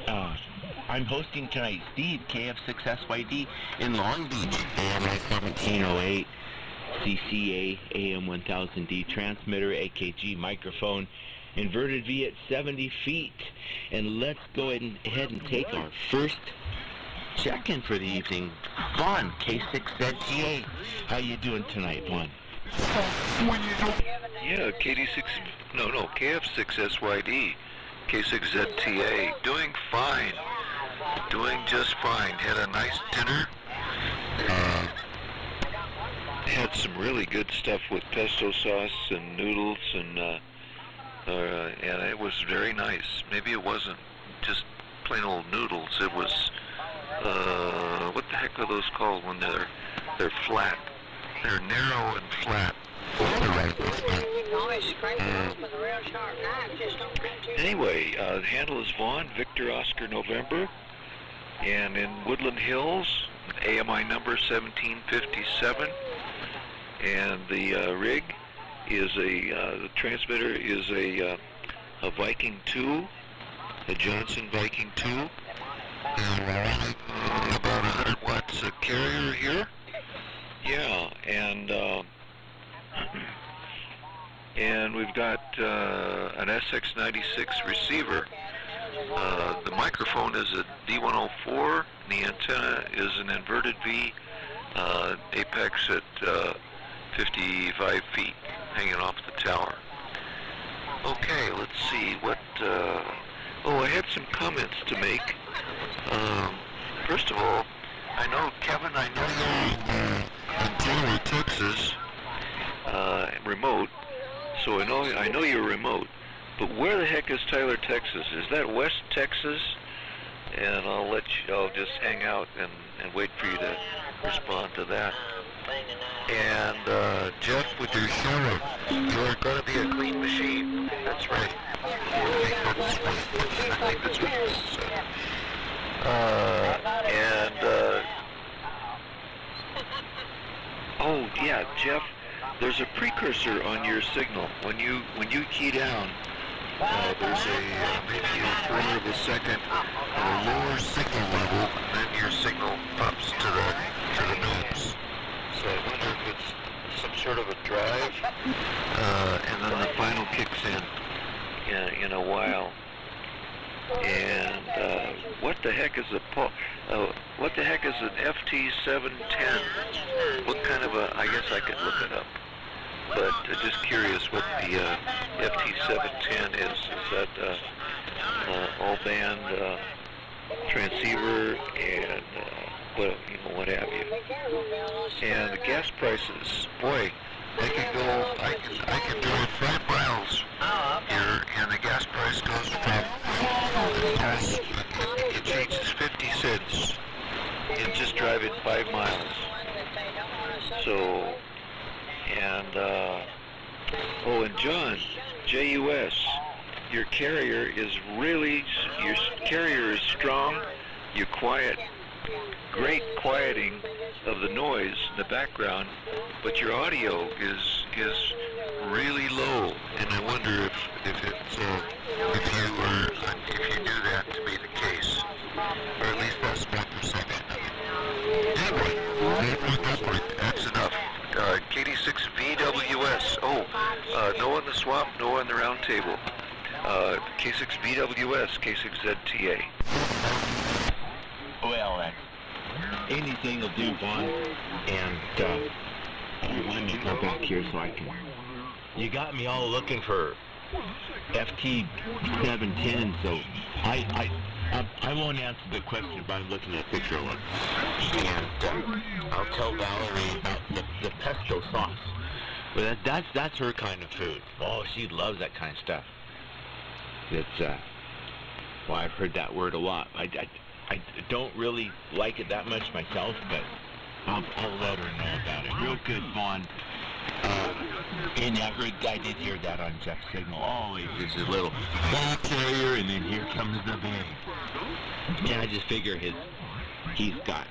I'm hosting tonight Steve, KF6SYD in Long Beach, AMI 1708, CCA, AM 1000D, transmitter, AKG, microphone, inverted V at 70 feet. And let's go ahead and take our first check-in for the evening. Vaughn, K6ZTA. How you doing tonight, Vaughn? Yeah, KF6SYD, K6ZTA, doing fine. Doing just fine. Had a nice dinner. Had some really good stuff with pesto sauce and noodles, and it was very nice. Maybe it wasn't just plain old noodles. It was what the heck are those called when they're flat? They're narrow and flat. Anyway, the handle is Vaughn, Victor Oscar November, and in Woodland Hills, AMI number 1757, and the rig is the transmitter is a Viking 2, a Johnson Viking 2, and about 100 watts carrier here. Yeah, and we've got an SX96 receiver. The microphone is a D104, and the antenna is an inverted V, apex at 55 feet, hanging off the tower. Okay, let's see what. I had some comments to make. First of all, I know, Kevin, I know you're in Tyler, Texas, remote, so I know you're remote, but where the heck is Tyler, Texas? Is that West Texas? And I'll just hang out and wait for you to respond to that. And Jeff, with your show, you're going to be a clean machine. That's right. I think that's what you said. Oh yeah, Jeff, there's a precursor on your signal. When you key down, there's maybe a quarter of a second of a lower signal level, and then your signal pops to the nose. So I wonder if it's some sort of a drive, and then the final kicks in a while. And what the heck is an FT710? What kind of a? I guess I could look it up. But just curious what the FT710 is. Is that all band transceiver and what have you? And the gas prices, boy, I can drive 5 miles here, and the gas price goes from it changes 50 cents in just driving 5 miles. So, and John, JUS, your carrier is strong. You quiet, great quieting of the noise in the background, but your audio is really low, and I wonder if you knew that to be the case, or at least that's my perception of it. Anyway, that's enough. KD6VWS. No on the swamp, no on the round table. K6VWS, K6ZTA. Well, anything will do, Vaughn. And let me go back here so I can. You got me all looking for FT710, so I won't answer the question, but I'm looking at a picture of one. And I'll tell Valerie about the pesto sauce. Well, that's her kind of food. Oh, she loves that kind of stuff. It's well, I've heard that word a lot. I don't really like it that much myself, but I'll let her know about it. Real good, Vaughn. And I did hear that on Jeff's signal. Always there's a little ball carrier, and then here comes the bag. And I just figure he's got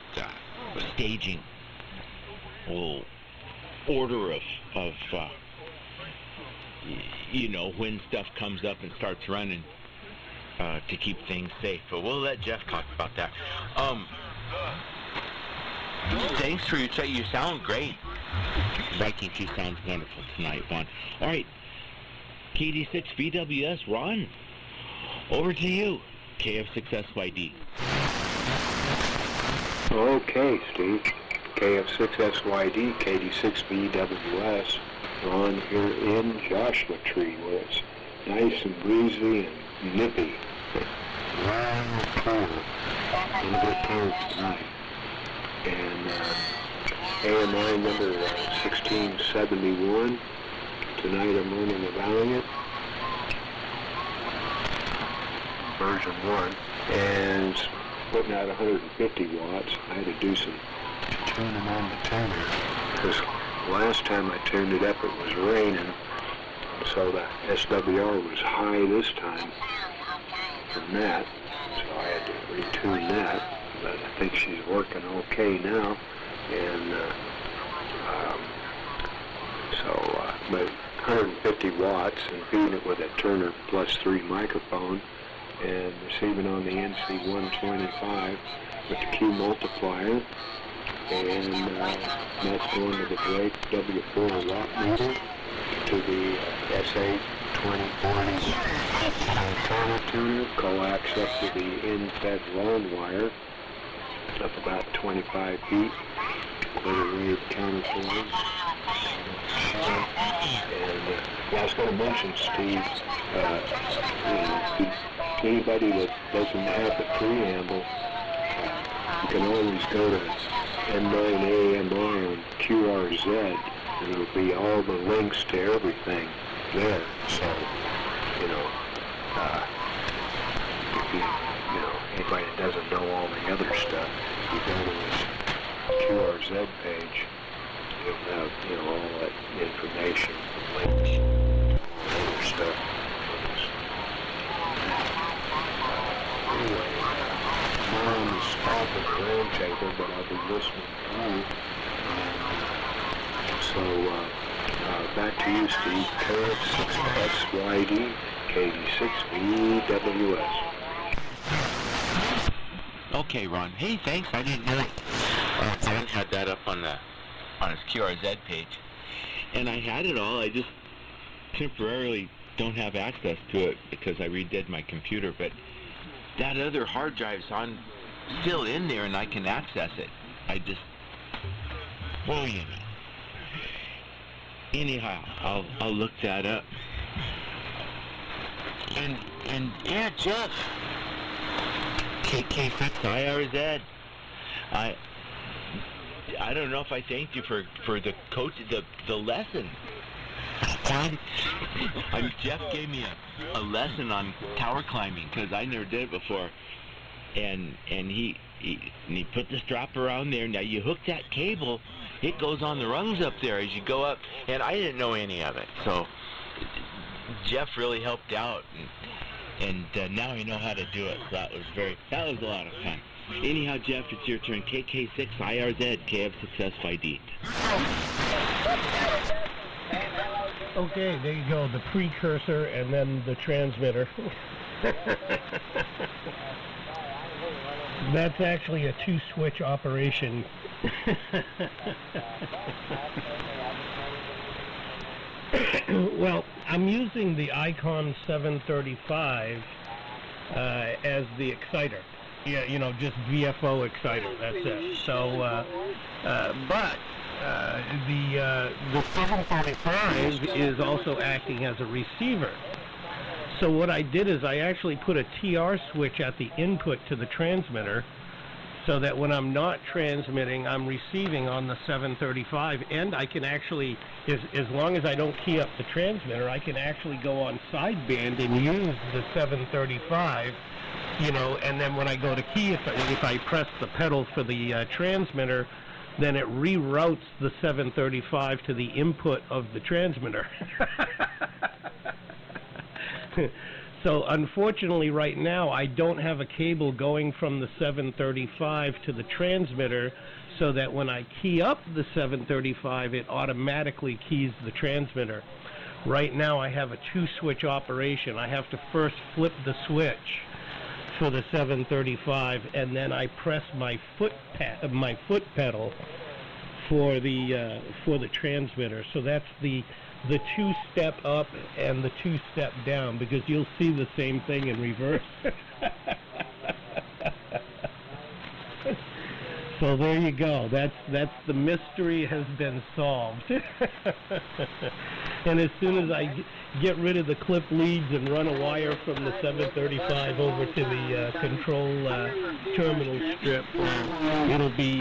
staging, whole order of you know, when stuff comes up and starts running to keep things safe. But we'll let Jeff talk about that. Thanks for your chat. You sound great. Viking 2 sounds wonderful tonight, Vaughn. All right, KD6 VWS, Ron, over to you. KF6SYD. Okay, Steve. KF6SYD, KD6VWS. Ron here in Joshua Tree, where it's nice and breezy and nippy. Round cool. A little bit cold tonight. And AMI number 1671. Tonight I'm running the Valiant version 1, and it's putting out 150 watts. I had to do some tuning on the tuner, because last time I tuned it up it was raining, so the SWR was high this time from that, so I had to retune that. But I think she's working okay now, and but 150 watts, and feeding it with a Turner Plus 3 microphone, and receiving on the NC125 with the Q multiplier, and that's going to the Drake W4 watt meter, to the SA2040 Turner tuner, coax up to the in-fed lawn wire, up about 25 feet, quarter wave counterclocks. And I was going to mention, Steve, anybody that doesn't have the preamble, you can always go to N9AMI on QRZ, and it'll be all the links to everything there. So, you know, if anybody that doesn't know all the other stuff, you go to this QRZ page, you'll have, all that information, links, other stuff. Anyway, I'm on the spot of the round table, but I'll be listening through. So, back to you, Steve. KF6SYD, KD6VWS. Okay, Ron. Hey, thanks. I didn't know Ron had that up on his QRZ page, and I had it all. I just temporarily don't have access to it because I redid my computer. But that other hard drive's still in there, and I can access it. Anyhow, I'll look that up. And yeah, Jeff. KK6 IRZ. I don't know if I thanked you for the lesson. Jeff gave me a lesson on tower climbing because I never did it before, and he put the strap around there. Now you hook that cable, it goes on the rungs up there as you go up, and I didn't know any of it. So Jeff really helped out, and now I know how to do it. So that was a lot of fun. Anyhow, Jeff, it's your turn. KK6 IRZ, KF6SYD. Okay, there you go. The precursor and then the transmitter. That's actually a 2-switch operation. Well, I'm using the Icon 735 as the exciter. Yeah, just VFO exciter. That's it. So, but the 735 is also acting as a receiver. So what I did is I actually put a TR switch at the input to the transmitter, so that when I'm not transmitting, I'm receiving on the 735, and I can actually, as long as I don't key up the transmitter, I can actually go on sideband and use the 735, you know, and then when I go to key, if I press the pedal for the transmitter, then it reroutes the 735 to the input of the transmitter. So unfortunately right now I don't have a cable going from the 735 to the transmitter, so that when I key up the 735 it automatically keys the transmitter. Right now I have a 2-switch operation. I have to first flip the switch for the 735 and then I press my foot pedal for the transmitter. So that's the 2-step up and the 2-step down, because you'll see the same thing in reverse. So there you go. That's the mystery has been solved. And as soon as I get rid of the clip leads and run a wire from the 735 over to the control terminal strip, it'll be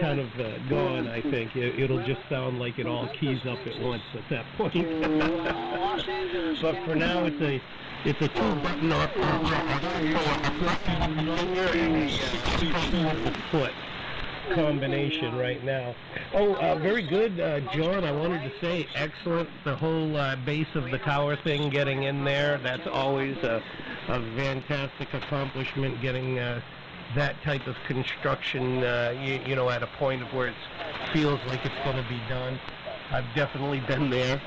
kind of gone. I think it'll just sound like it all keys up at once at that point. But for now, it's a 2-button foot combination right now. Oh, very good, John. I wanted to say excellent. The whole base of the tower thing, getting in there, that's always a fantastic accomplishment, getting that type of construction, you know, at a point of where it feels like it's going to be done. I've definitely been there.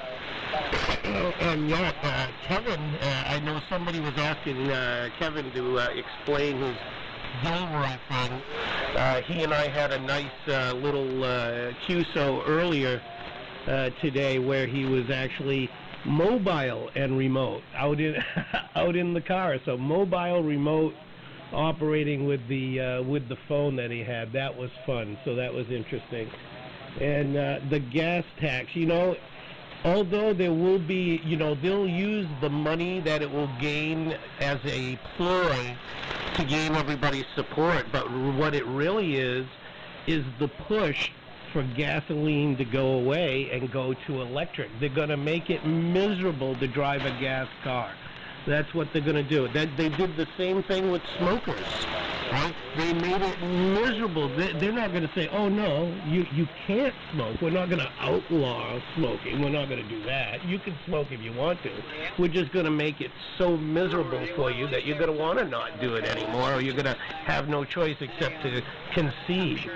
And yeah, Kevin, I know somebody was asking Kevin to explain his Gilroy thing. He and I had a nice little QSO earlier today where he was actually mobile and remote out in the car. So mobile, remote, operating with the phone that he had. That was fun. So that was interesting. And the gas tax, you know, although there will be, you know, they'll use the money that it will gain as a ploy to gain everybody's support, but what it really is the push for gasoline to go away and go to electric. They're going to make it miserable to drive a gas car. That's what they're going to do. They did the same thing with smokers, right? They made it miserable. They're not going to say, oh no, you can't smoke. We're not going to outlaw smoking. We're not going to do that. You can smoke if you want to. We're just going to make it so miserable for you that you're going to want to not do it anymore, or you're going to have no choice except to concede.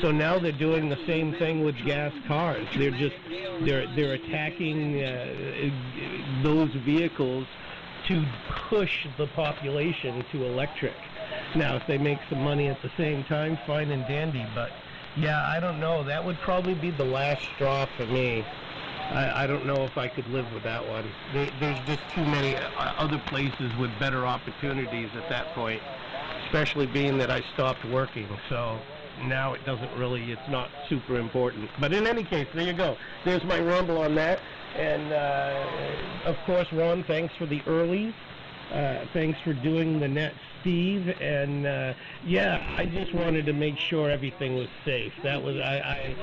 So now they're doing the same thing with gas cars. They're attacking those vehicles to push the population to electric. Now, if they make some money at the same time, fine and dandy, but yeah, I don't know. That would probably be the last straw for me. I don't know if I could live with that one. There's just too many other places with better opportunities at that point, especially being that I stopped working, so now it's not super important. But in any case, there you go. There's my rumble on that. And, of course, Ron, thanks for the earlies. Thanks for doing the net, Steve. And, yeah, I just wanted to make sure everything was safe. That was, I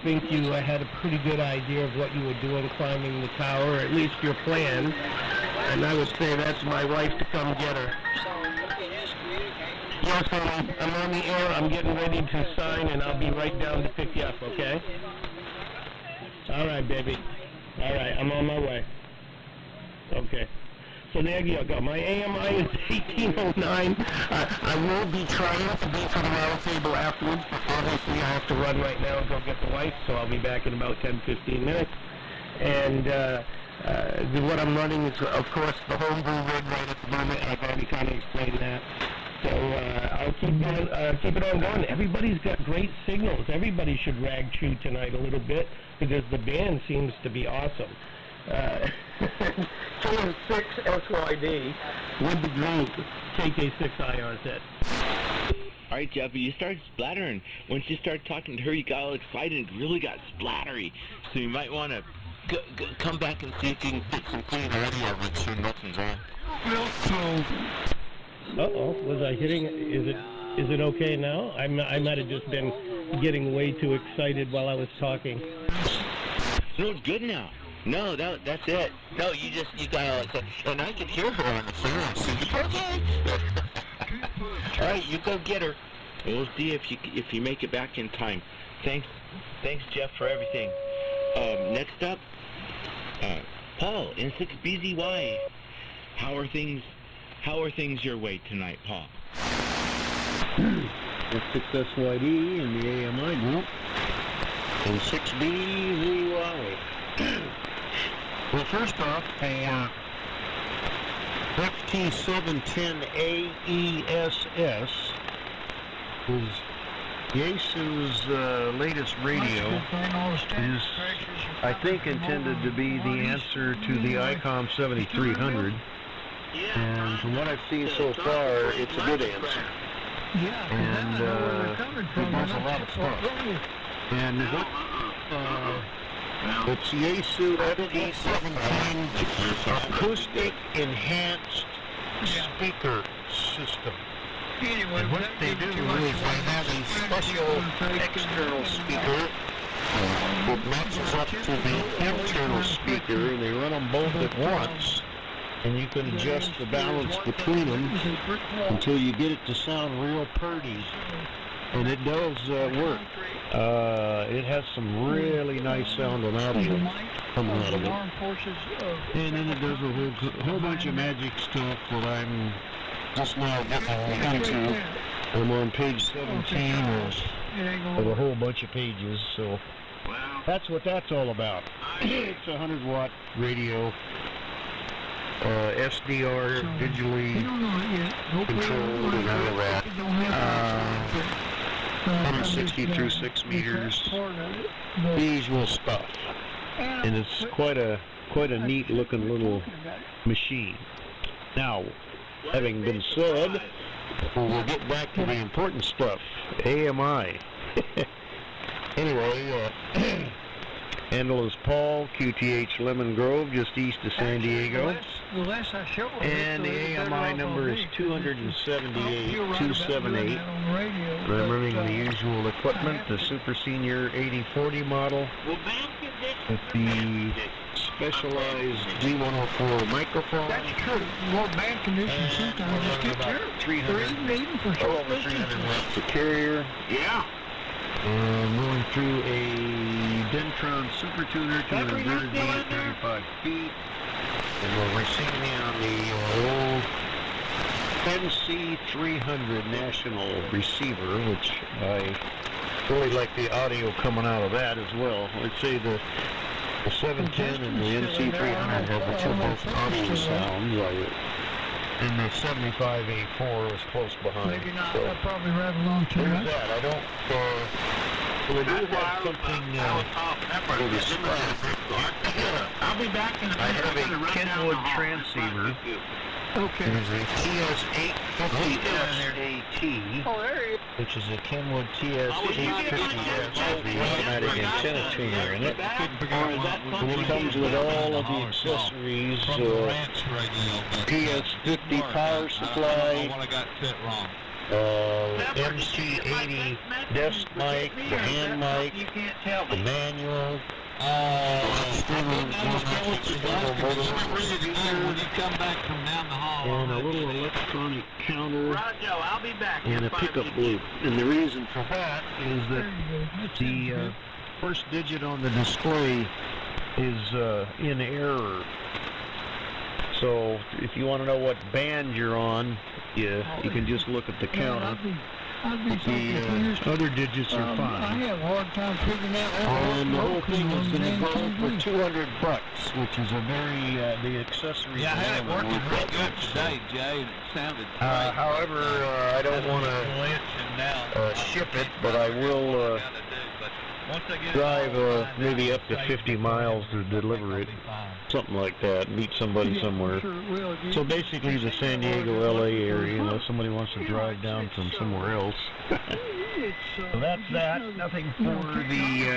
think you had a pretty good idea of what you were doing climbing the tower, or at least your plan. And I would say that's my wife to come get her. Yes, honey, I'm on the air. I'm getting ready to sign, and I'll be right down to pick you up, okay? All right, baby. All right, I'm on my way. Okay. So there you go. My AMI is 1809. I will be trying to be for the roundtable afterwards, but obviously I have to run right now and go get the wife, so I'll be back in about 10-15 minutes. And what I'm running is, of course, the homebrew rig right at the moment. I've already kind of explained that. So I'll keep it on going. Everybody's got great signals. Everybody should rag chew tonight a little bit because the band seems to be awesome. 206 SYD with the drink, KK6IRZ. All right, Jeff, you start splattering. Once you start talking to her, you got all excited and really got splattery. So you might want to come back and see if you can fix some clean audio, make sure nothing's on. Uh-oh, was I hitting it? Is it okay now? I might have just been getting way too excited while I was talking. No, it's good now. No, that's it. No, you got and I could hear her on the phone. So okay. All right, you go get her. And we'll see if you make it back in time. Thanks, Jeff, for everything. Next up, Paul in 6BZY. How are things your way tonight, Paul? It's 6SYD in the AMI group. And 6BZY. Well, first off, a FT710AESS is Yaesu's latest radio. Is, I think, intended to be the answer to the ICOM 7300. And from what I've seen so far, it's a good answer. And it does a lot of stuff. And it's Yaesu FT710 Acoustic Enhanced Speaker System. And what they do is they have a special external speaker that matches up to the internal speaker, and they run them both at once. And you can adjust the balance between them until you get it to sound real purty. And it does work. It has some really nice sounding audio coming out of it. And then it does a whole bunch of magic stuff that I'm just now getting into. I'm on page 17 of a whole bunch of pages, so that's what that's all about. It's a 100-watt radio. SDR, digitally controlled and all of that. 160 through 6 meters. The usual stuff. And it's quite a neat looking little machine. Now, having been said, we'll get back to the important stuff. AMI. Anyway, handle is Paul, QTH Lemon Grove, just east of San Diego. And the AMI number is 278. I'm running the usual equipment, the Super Senior 8040 model with the specialized D104 microphone. That's true. More bad conditions sometimes just get terrible. 300 watts of carrier. Yeah. And going through a Dentron Super Tuner to reserve gate 35 feet. And we're receiving on the old NC300 National receiver, which I really like the audio coming out of that as well. I'd say the 710 and the NC300 have the two best audio sounds. And the 75A4 is close behind. Maybe not. So, I'll probably ride along too there's much. that. I don't, we do have something for the spot. I'll be back in a I have a Kenwood transceiver. Okay. There's a TS850SAT, which is a Kenwood TS850S with the automatic antenna tuner in it. And it comes with all of the accessories, TS50 power supply, MC80 desk mic, the hand mic, the manual, and a little electronic counter, and a pickup loop. And the reason for that is that the first digit on the display is in error. So if you want to know what band you're on, you can just look at the counter. The other digits are fine. I have a hard time figuring out and the whole thing is going to go for $200, which is a very, the accessories. Yeah, I had it working real good today, Jay, and it sounded great. However, I don't want to ship it, but I will drive maybe up to 50 miles to deliver it, something like that, meet somebody somewhere. So basically the San Diego, LA area, unless somebody wants to drive down from somewhere else. So that's that. Nothing for the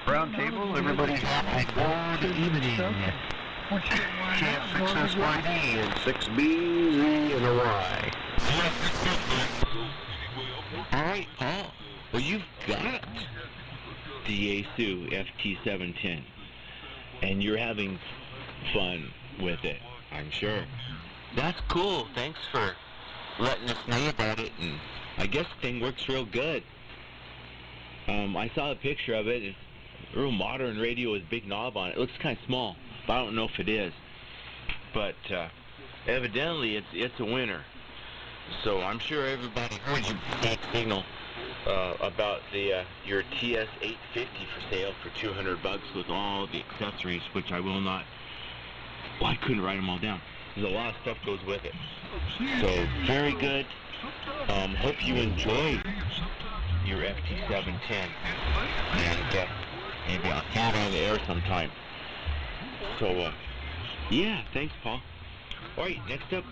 round table. Everybody have a good evening. Chance 6SYD and 6BZ and a Y. All right, Paul. Well, you've got the Yaesu FT710, and you're having fun with it, I'm sure. That's cool. Thanks for letting us know about it, and I guess the thing works real good. I saw a picture of it. It's a real modern radio with a big knob on it. It looks kind of small, but I don't know if it is. But evidently, it's a winner. So I'm sure everybody heard your back signal about your TS850 for sale for $200 with all the accessories, which I will not. Well, I couldn't write them all down. There's a lot of stuff goes with it. So very good. Hope you enjoy your FT710, and maybe I'll have it on the air sometime. So yeah, thanks, Paul. All right, next up,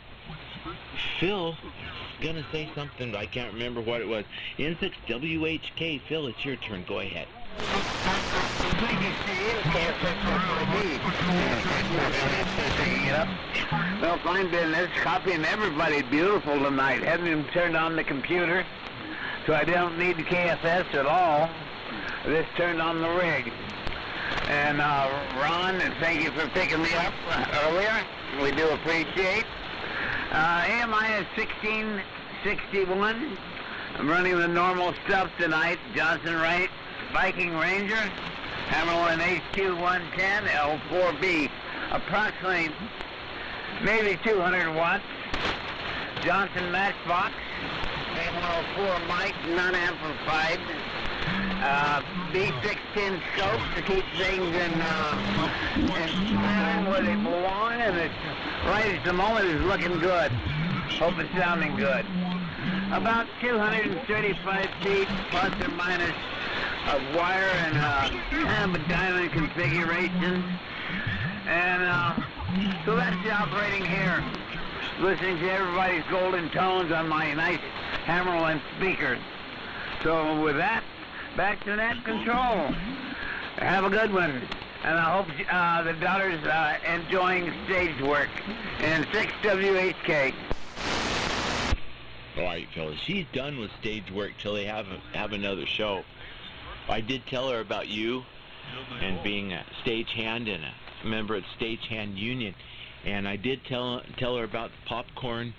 Phil gonna say something, but I can't remember what it was. N6WHK, Phil, it's your turn. Go ahead. Well, fine business. Copying everybody beautiful tonight. Hadn't even turned on the computer, so I don't need the KFS at all. This turned on the rig. And Ron, and thank you for picking me up earlier. We do appreciate. AMI is 1661. I'm running the normal stuff tonight. Johnson Wright, Viking Ranger, Hammerlin HQ110, L4B. Approximately maybe 200 watts. Johnson Matchbox, A104 mic, non-amplified. B610 scope to keep things in where they belong, and it's right at the moment is looking good. Hope it's sounding good. About 235 feet plus or minus of wire and kind of a diamond configuration. And so that's the operating here. Listening to everybody's golden tones on my nice Hammerlin speakers. So with that, back to net control. Have a good one. And I hope the daughter's enjoying stage work in 6WHK. All right, fellas. She's done with stage work till they have another show. I did tell her about you and being a stagehand and a member of the Stagehand Union. And I did tell her about the popcorn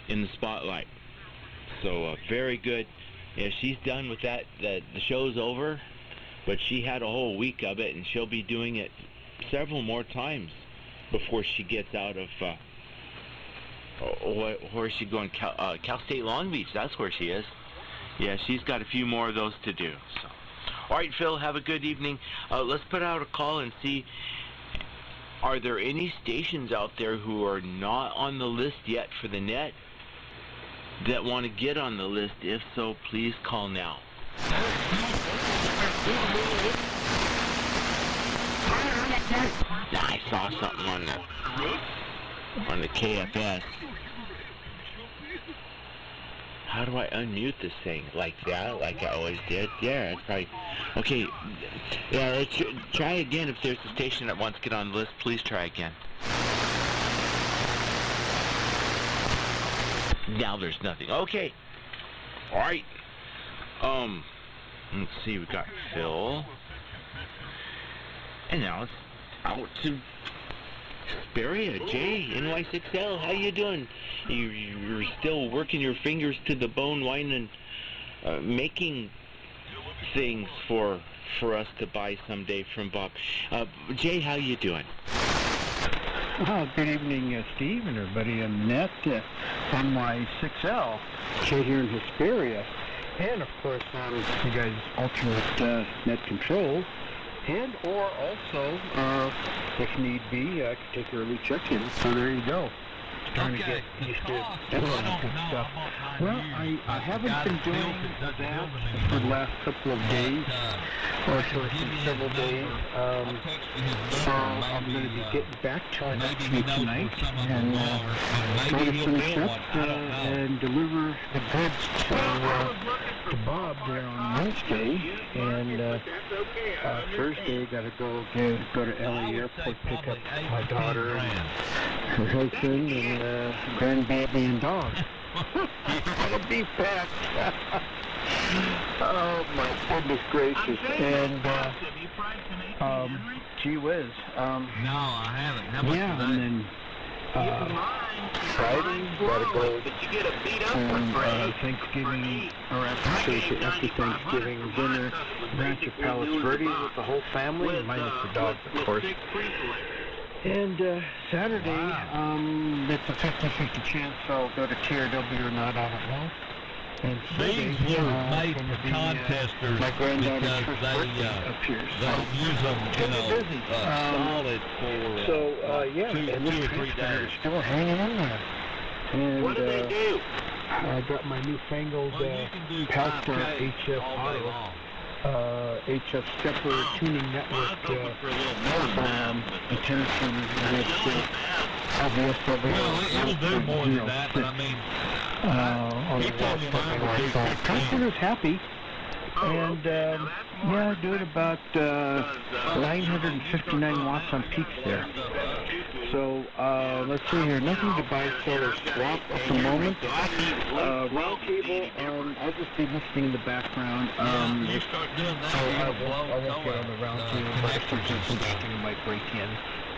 in the spotlight. So very good. Yeah, she's done with that. The show's over, but she had a whole week of it, and she'll be doing it several more times before she gets out of. Where is she going? Cal State Long Beach. That's where she is. Yeah, she's got a few more of those to do. So, all right, Phil. Have a good evening. Let's put out a call and see. Are there any stations out there who are not on the list yet for the net that want to get on the list? If so, please call now. I saw something on the KFS. How do I unmute this thing? Like that? Like I always did? Yeah, it's probably... Okay, yeah, let's try again. If there's a station that wants to get on the list, please try again. Now there's nothing. Okay. All right. Let's see. We got Phil. And now it's out to Hesperia. Jay, NY6L. How you doing? You're still working your fingers to the bone, whining, making things for us to buy someday from Bob. Jay, how you doing? Well, good evening, Steve, and everybody on the net. NY6L, Jay here in Hesperia. And, of course, you guys alternate net control. And, or also, if need be, I could take early check-in. So there you go. Trying to get used to that good stuff. Well, I haven't been doing that for the last couple of days, or actually several days. So I'm going to be getting back to it actually tonight, and try to finish up and deliver the goods to Bob there on Wednesday. And Thursday, got to go to LA Airport, pick up my daughter and her husband and grandbaby and dog. What a deep patch. Oh, my goodness gracious. And, gee whiz. No, I haven't. How much Yeah, was and then Friday, gotta go. And Thanksgiving, or after Thanksgiving dinner, Ranch of Palos Verdes with the whole family, minus the dogs, of course. And Saturday, it's a 50-50 chance I'll go to TRW or not, I don't know. And These Sunday, were made for contesters my granddaughter's because first birthday up here. they use them, you know, solid for So, yeah, and this 2 or 3 transporter days. is still hanging in there. And, What do they do? I got my newfangled Well, you can do Palstar 5K HF all day Auto, long. HF Stepper Tuning Network, For a little more than that, antenna tuners, and it's LVS well, it'll do more than that, but I mean, on he the told me mine was 215. Transporter's happy. And, yeah, doing about 959 watts on peaks there. So, let's see here. Nothing to buy, sell, or swap at the moment. Round cable, I'll just be listening in the background. You start doing that, I you'll blow won't get on the round cable, but if connectors and stuff. something might break in.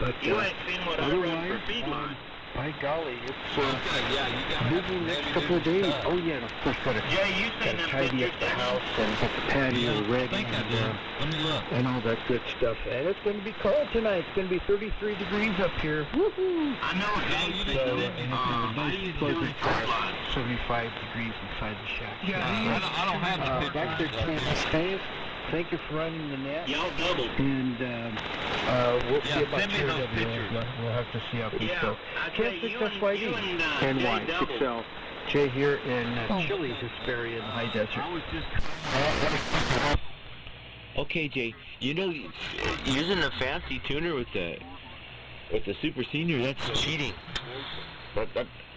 But, You ain't seen what I run for otherwise, feedlot. by golly, it's Okay, yeah, you got busy next couple of days. Oh, yeah, and of course, gotta Jay, you seen them tidy pictures, up the didn't you? house and get the patio I ready. think I and, did. Let me look. and all that good stuff. And it's going to be cold tonight. It's going to be 33 degrees up here. Woohoo! I know it, Jay. you So, didn't and I it's used going to to do be it pleasant 75 degrees inside the shack. I don't have the Back there, pictures. Kansas State. Thank you for running the net. Y'all doubled. And we'll see Yeah, about send me those TRW. pictures. We'll have to see how things Yeah, go. I tell you, you and And Jay Y, doubled. 6L. Jay here in Chile, Hesperia in the high desert. I was just Okay, Jay. You know, using a fancy tuner with the Super Senior, that's cheating. But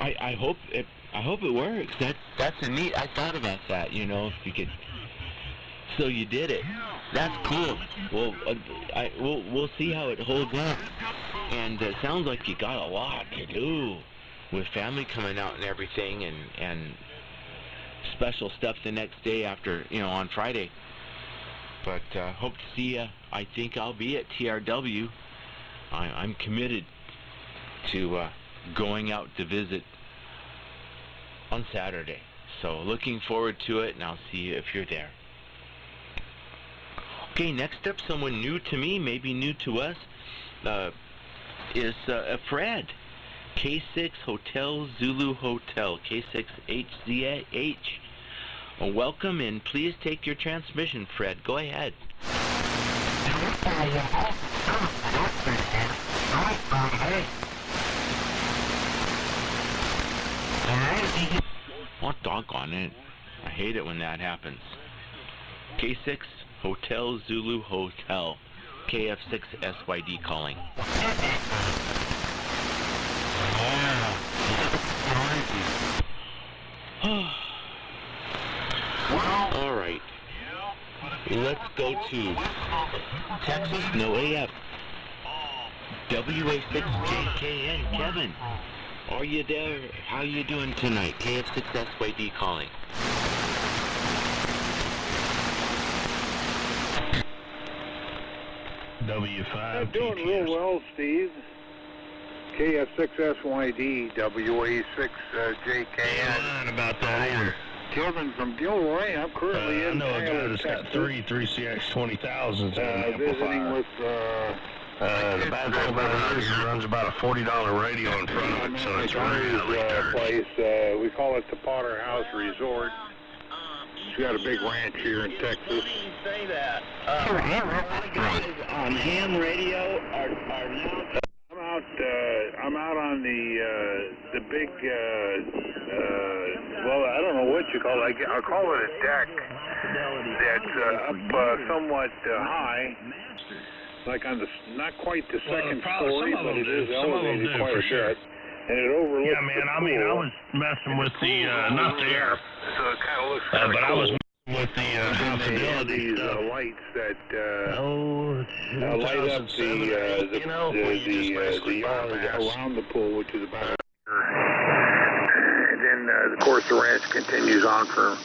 I hope it works. That's a neat. I thought about that. You know, if you could. So you did it. That's cool. Well, we'll see how it holds up. And it sounds like you got a lot to do with family coming out and everything, and special stuff the next day after, you know, on Friday. But hope to see you. I think I'll be at TRW. I'm committed to going out to visit on Saturday. So looking forward to it, and I'll see you if you're there. Okay, next up, someone new to me, maybe new to us, is Fred. K6 Hotel Zulu Hotel, K6HZH. Welcome, and please take your transmission, Fred. Go ahead. Oh, doggone it. I hate it when that happens. K6 Hotel Zulu Hotel, KF6 SYD calling. All right. Let's go to Texas, no AF. WA6JKN, Kevin. Are you there? How you doing tonight? KF6 SYD calling. W5 I'm doing real TTS. well, Steve. KF6SYD, WA6JKN. Lying about that order. Kevin from Gilroy. I'm currently I in know a guy Tyler, that's got Texas, three 3CX20,000s and an visiting amplifier. with The bad thing about it is it runs about a $40 radio in front of it, so it's really dirty. place. We call it the Potter House Resort. He's got a big ranch here in Texas. Say that. Guys on ham radio are now. I'm out on the big well, I don't know what you call it. I'll call it a deck that's up somewhat high, like on the not quite the second story, but it is elevated quite a bit, and it overlooks. Yeah, man, I mean, I was messing with the, not the air, So it kind of looks but I was messing with the high fidelity these stuff. lights that light up 2007, the you know, where you just basically yard bypass. around the pool, which is about. And then of course, the ranch continues on for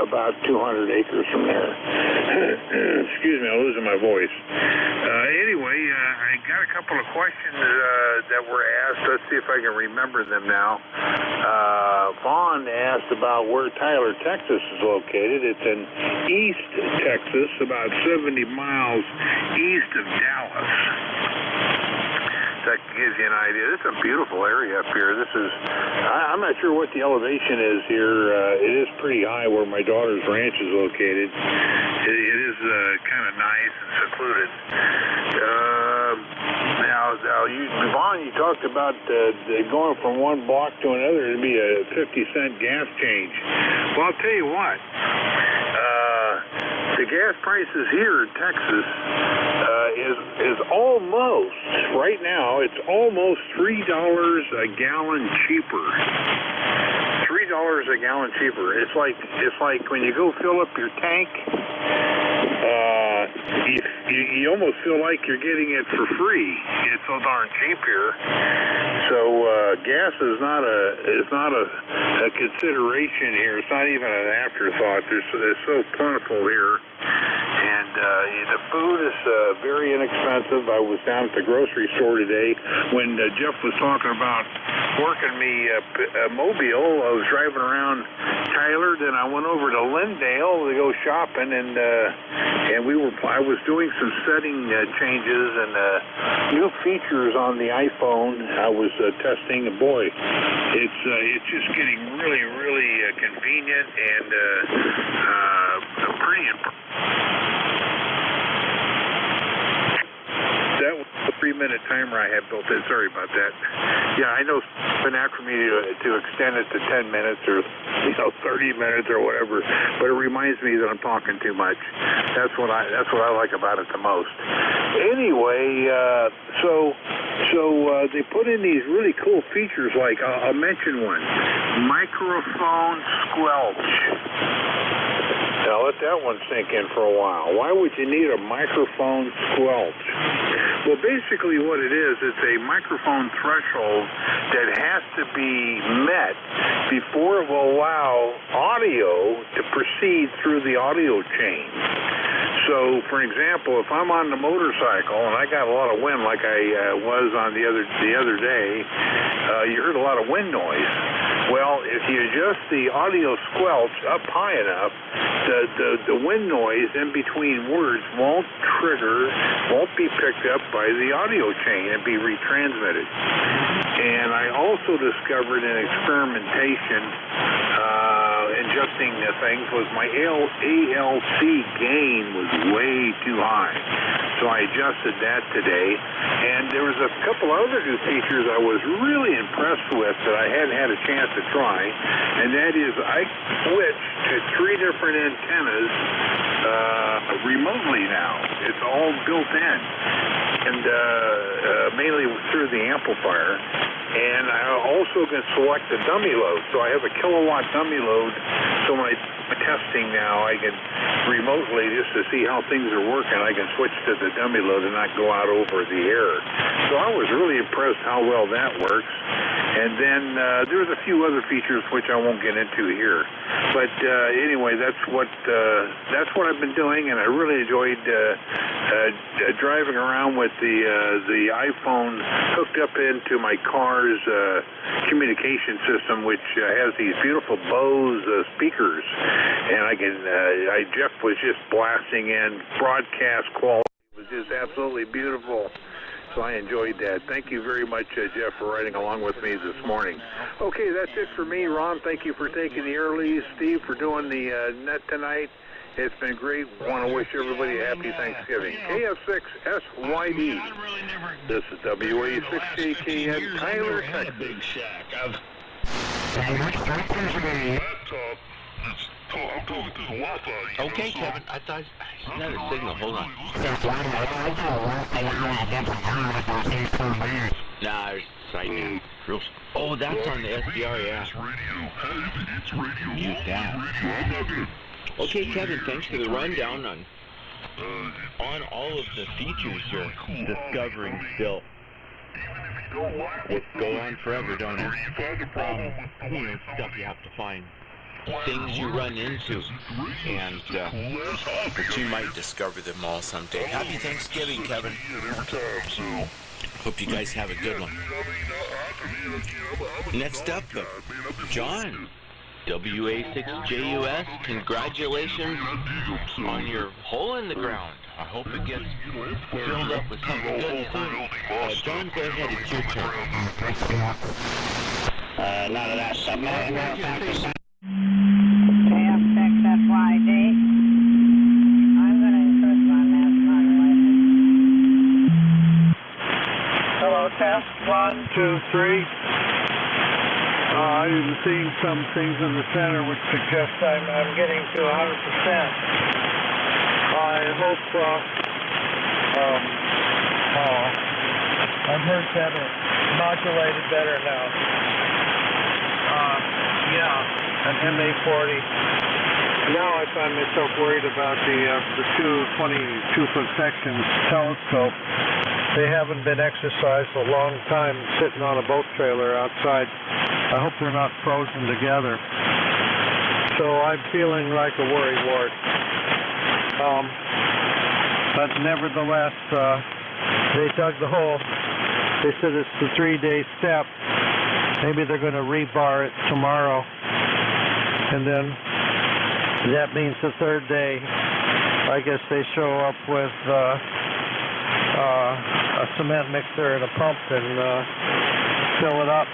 about 200 acres from there. Excuse me, I'm losing my voice. Anyway, I got a couple of questions that were asked. Let's see if I can remember them now. Vaughn asked about where Tyler, Texas is located. It's in East Texas, about 70 miles east of Dallas. That gives you an idea. It's a beautiful area up here. This is, I'm not sure what the elevation is here. It is pretty high where my daughter's ranch is located. It is kind of nice and secluded. Vaughn, you talked about going from one block to another to be a 50-cent gas change. Well, I'll tell you what. The gas prices here in Texas is almost, right now, it's almost $3 a gallon cheaper. $3 a gallon cheaper. It's like when you go fill up your tank, you almost feel like you're getting it for free. It's so darn cheap here. So gas is not a consideration here. It's not even an afterthought. It's so plentiful here. And the food is very inexpensive. I was down at the grocery store today when Jeff was talking about working me Mobile. I was driving around Tyler, then I went over to Lindale to go shopping, and I was doing some setting changes and new features on the iPhone. I was testing, and boy, it's just getting really, really convenient and pretty impressive. That was a 3-minute timer I had built in. Sorry about that. Yeah, I know it's been after me to extend it to 10 minutes or 30 minutes or whatever, but it reminds me that I'm talking too much. That's what I like about it the most. Anyway, so they put in these really cool features like I'll mention one, microphone squelch. Now let that one sink in for a while. Why would you need a microphone squelch? Well, basically what it is, it's a microphone threshold that has to be met before it will allow audio to proceed through the audio chain. So, for example, if I'm on the motorcycle and I got a lot of wind like I was on the other day, you heard a lot of wind noise. Well, if you adjust the audio squelch up high enough, the wind noise in between words won't be picked up by the audio chain and be retransmitted. And I also discovered in experimentation, adjusting things, was my ALC gain was way too high. So I adjusted that today. And there was a couple other new features I was really impressed with that I hadn't had a chance to try. And that is I switched to 3 different antennas remotely now. It's all built in. And mainly through the amplifier. And I also can select the dummy load. So I have a kilowatt dummy load. So when I'm testing now, I can remotely, just to see how things are working, I can switch to the dummy load and not go out over the air. So I was really impressed how well that works. And then there's a few other features which I won't get into here. But anyway, that's what I've been doing, and I really enjoyed driving around with the iPhone hooked up into my car's communication system, which has these beautiful Bose speakers, and Jeff was just blasting in broadcast quality. It was just absolutely beautiful. So I enjoyed that. Thank you very much, Jeff, for riding along with me this morning. Okay, that's it for me. Ron, thank you for taking the early. Steve, for doing the net tonight. It's been great. I want to wish everybody a happy Thanksgiving. KF6SYD. This is WA6KKN, Tyler, Texas. Big Shack. I'm talking to the Wi-Fi. Okay, Kevin. I thought it's not a signal. Hold on. Nah, it's right now. Oh, that's on the SDR, yeah. It's radio. Use that. Okay, Kevin, thanks for the rundown on all of the features you're discovering still. Even if go on forever, don't it? Stuff you have to find. Things you run into, and but you might discover them all someday. Happy Thanksgiving, Kevin. Hope you guys have a good one. Next up, John, WA6JUS, congratulations on your hole in the ground. I hope it gets filled up with something good and soon. John, go ahead, it's your turn. A lot of that stuff. KF6FYD. I'm going to increase my mass modulation. Hello, test. 1, 2, 3. I'm seeing some things in the center which suggest I'm getting to 100%. I hope I've heard better, modulated better now. Yeah, an MA40. Now I find myself worried about the two 22-foot sections telescope. They haven't been exercised a long time sitting on a boat trailer outside. I hope they're not frozen together. So I'm feeling like a worrywart. But nevertheless, they dug the hole. They said it's the 3-day step. Maybe they're going to rebar it tomorrow. And then that means the 3rd day, I guess they show up with a cement mixer and a pump and fill it up.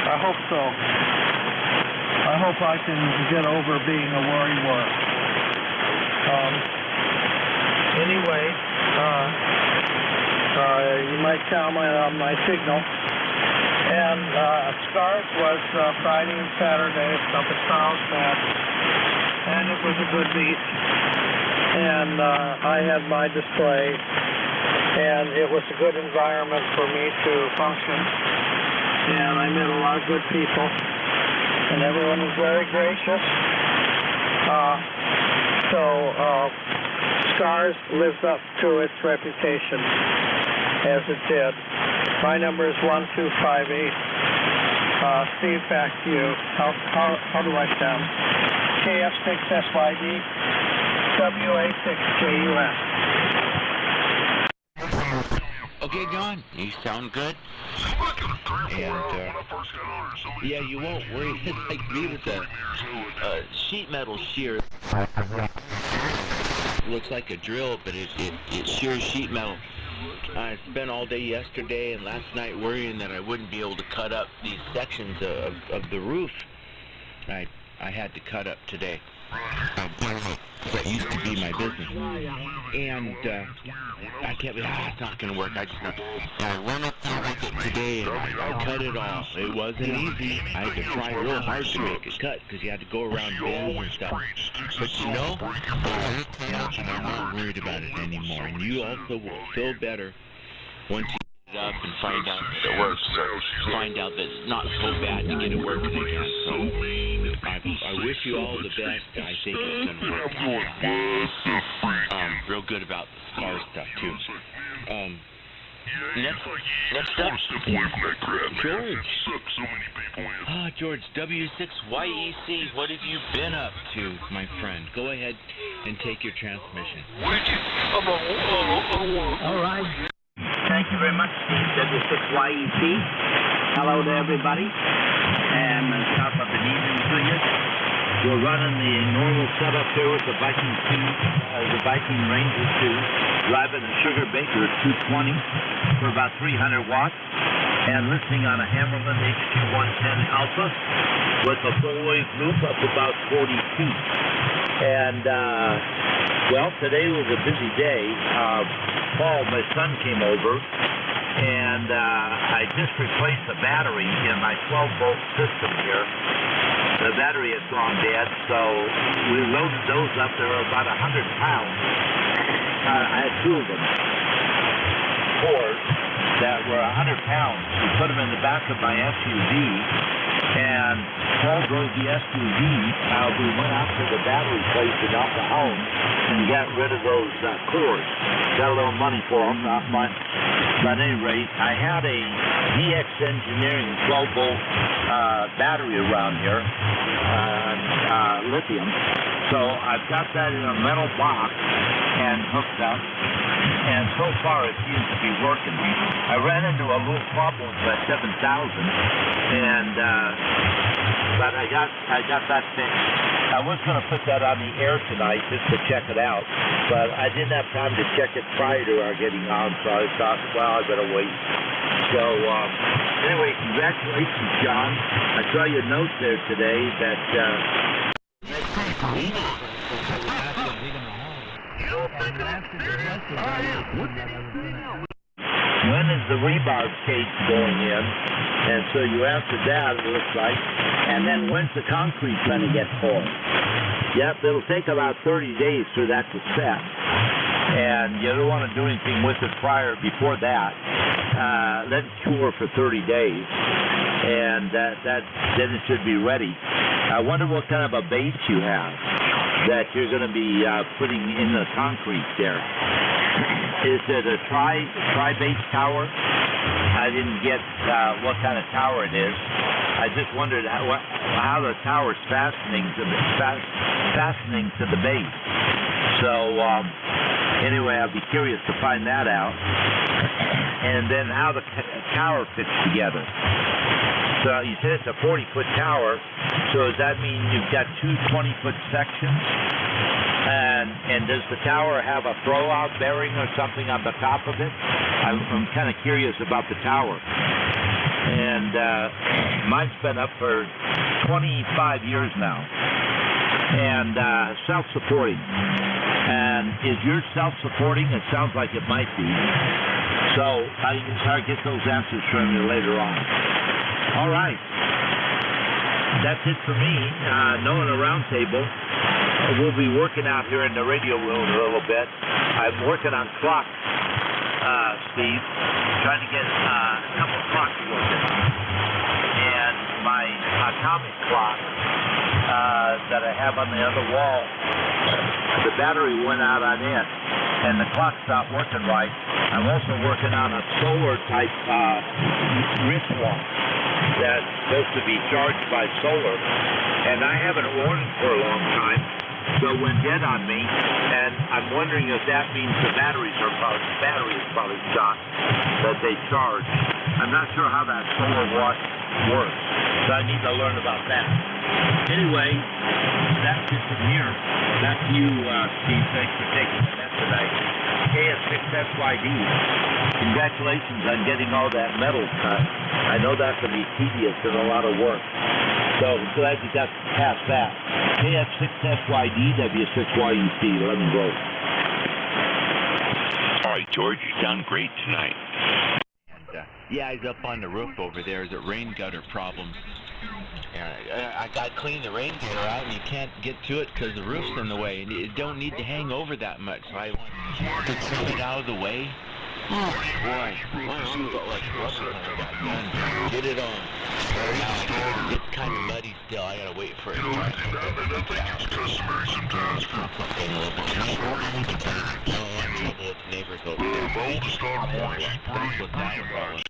I hope so. I hope I can get over being a worrywart. Anyway, you might count on my signal. And Scars was Friday and Saturday up at Carlsbad, and it was a good beach. And I had my display, and it was a good environment for me to function. And I met a lot of good people, and everyone was very gracious. Scars lives up to its reputation, as it did. My number is 1258. Steve, back to you. How do I sound? KF6SYD, WA6JUS. Okay, John, you sound good. And yeah, you won't worry. It's like me with a sheet metal shear. Looks like a drill, but it shears sheet metal. I spent all day yesterday and last night worrying that I wouldn't be able to cut up these sections of the roof. I had to cut up today. That used to be my business. And I can't, it's not going to work. I went up there with it today and I cut it off. It wasn't easy. I had to try real hard to make it cut because you had to go around bends and stuff. But you know, I'm not worried about it anymore. And you also will feel better once you get it up and find out that it works. So find out that it's not so bad to get it working again. So I wish you all the best. I think it's going to work. Real good about the Scar stuff too. Next up, George. George, W6YEC, what have you been up to, my friend? Go ahead and take your transmission. All right. Thank you very much, Steve. W6YEC. Hello to everybody. And top of the evening to you. We're running the normal setup here with the Viking 2, the Viking Ranger 2, driving a Sugar Baker at 220 for about 300 watts, and listening on a Hammerman HQ110 Alpha with a full-wave loop up about 40 feet. And, well, today was a busy day. Paul, my son, came over, and I just replaced the battery in my 12-volt system here. The battery had gone dead, so we loaded those up. They were about 100 pounds. I had two of them, Fords, that were 100 pounds. We put them in the back of my SUV, and Paul drove the SUV. We went out to the battery place in Alpha Home and got rid of those cords. Got a little money for them, not much. But at any rate, I had a DX Engineering 12-volt battery around here, lithium. So I've got that in a metal box and hooked up, and so far it seems to be working. I ran into a little problem with that 7000, and but I got that fixed. I was going to put that on the air tonight just to check it out, but I didn't have time to check it prior to our getting on, so I thought, well, I better wait. So anyway, congratulations, John. I saw your note there today that when is the rebar cage going in? And so you answered that, it looks like. And then when's the concrete going to get poured? Yep, it'll take about 30 days for that to set. And you don't want to do anything with it before that. Let it cure for 30 days. And then it should be ready. I wonder what kind of a base you have that you're going to be putting in the concrete there. Is it a tri-base tower? I didn't get what kind of tower it is. I just wondered how the tower's fastening to the base. So anyway, I'll be curious to find that out. And then how the tower fits together. So you said it's a 40-foot tower. So does that mean you've got two 20-foot sections? And does the tower have a throw-out bearing or something on the top of it? I'm kind of curious about the tower. And mine's been up for 25 years now. And self-supporting. And is yours self-supporting? It sounds like it might be. So I can try to get those answers from you later on. All right. That's it for me. Knowing a roundtable. We'll be working out here in the radio room a little bit. I'm working on clocks, Steve. Trying to get a couple clocks working. And my atomic clock that I have on the other wall, the battery went out on it, and the clock stopped working right. I'm also working on a solar-type wristwatch that's supposed to be charged by solar, and I haven't worn it for a long time. So it went dead on me, and I'm wondering if that means the battery is probably shot, that they charge. I'm not sure how that solar watch works, so I need to learn about that. Anyway, that's it from here. Back to you, Steve. Thanks for taking that tonight. KF6SYD. Congratulations on getting all that metal cut. I know that can be tedious and a lot of work. So I'm glad you got past that. KF6SYD, W6YEC, 11 volts. All right, George, you sound great tonight. And, yeah, he's up on the roof over there. There's a rain gutter problem. And I got to clean the rain gutter out, and you can't get to it because the roof's in the way. And it don't need to hang over that much. So I want to clean it out of the way. Oh, boy. My arm got like rubber when I got done. Get it on. Now, it's kind of muddy still. I got to wait for it to dry. I think it's customary sometimes. I don't want trouble with the neighbors over there. That's what that problem.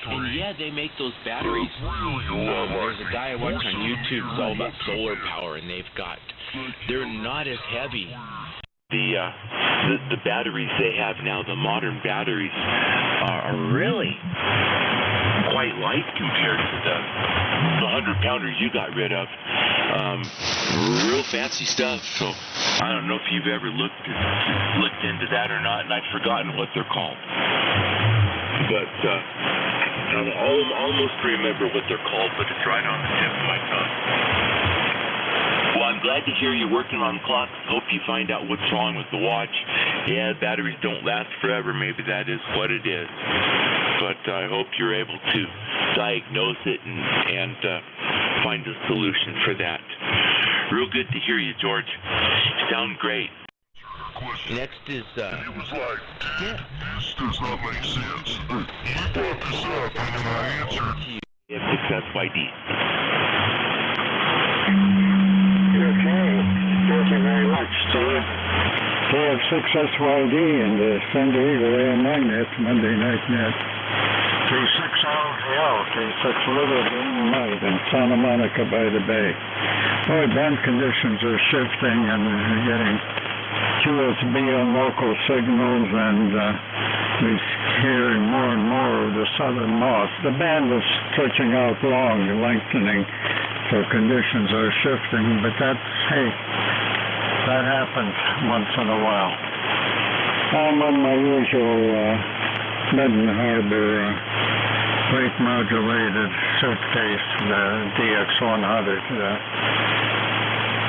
And yeah, they make those batteries. There's a guy I watch on YouTube, it's all about solar power, and they're not as heavy. The batteries they have now, the modern batteries, are really quite light compared to the 100-pounders you got rid of. Real fancy stuff. So I don't know if you've ever looked into that or not, and I've forgotten what they're called. But I almost remember what they're called, but it's right on the tip of my tongue. Well, I'm glad to hear you're working on clocks. Hope you find out what's wrong with the watch. Yeah, batteries don't last forever. Maybe that is what it is. But I hope you're able to diagnose it and find a solution for that. Real good to hear you, George. You sound great. Next is, He was like, this does not make sense. You brought this up, and then I answered. KF6SYD. Okay. Thank you very much, Steve. KF6 K6SYD and the San Diego AMI net, Monday night net. K6LGL, K6 Little Green Light in Santa Monica by the Bay. Boy, band conditions are shifting and we're getting QSB on local signals, and we're hearing more and more of the southern moss. The band is stretching out long and lengthening, so conditions are shifting, but that's, hey, that happens once in a while. I'm on my usual Midden Harbor rate modulated suitcase, the DX100.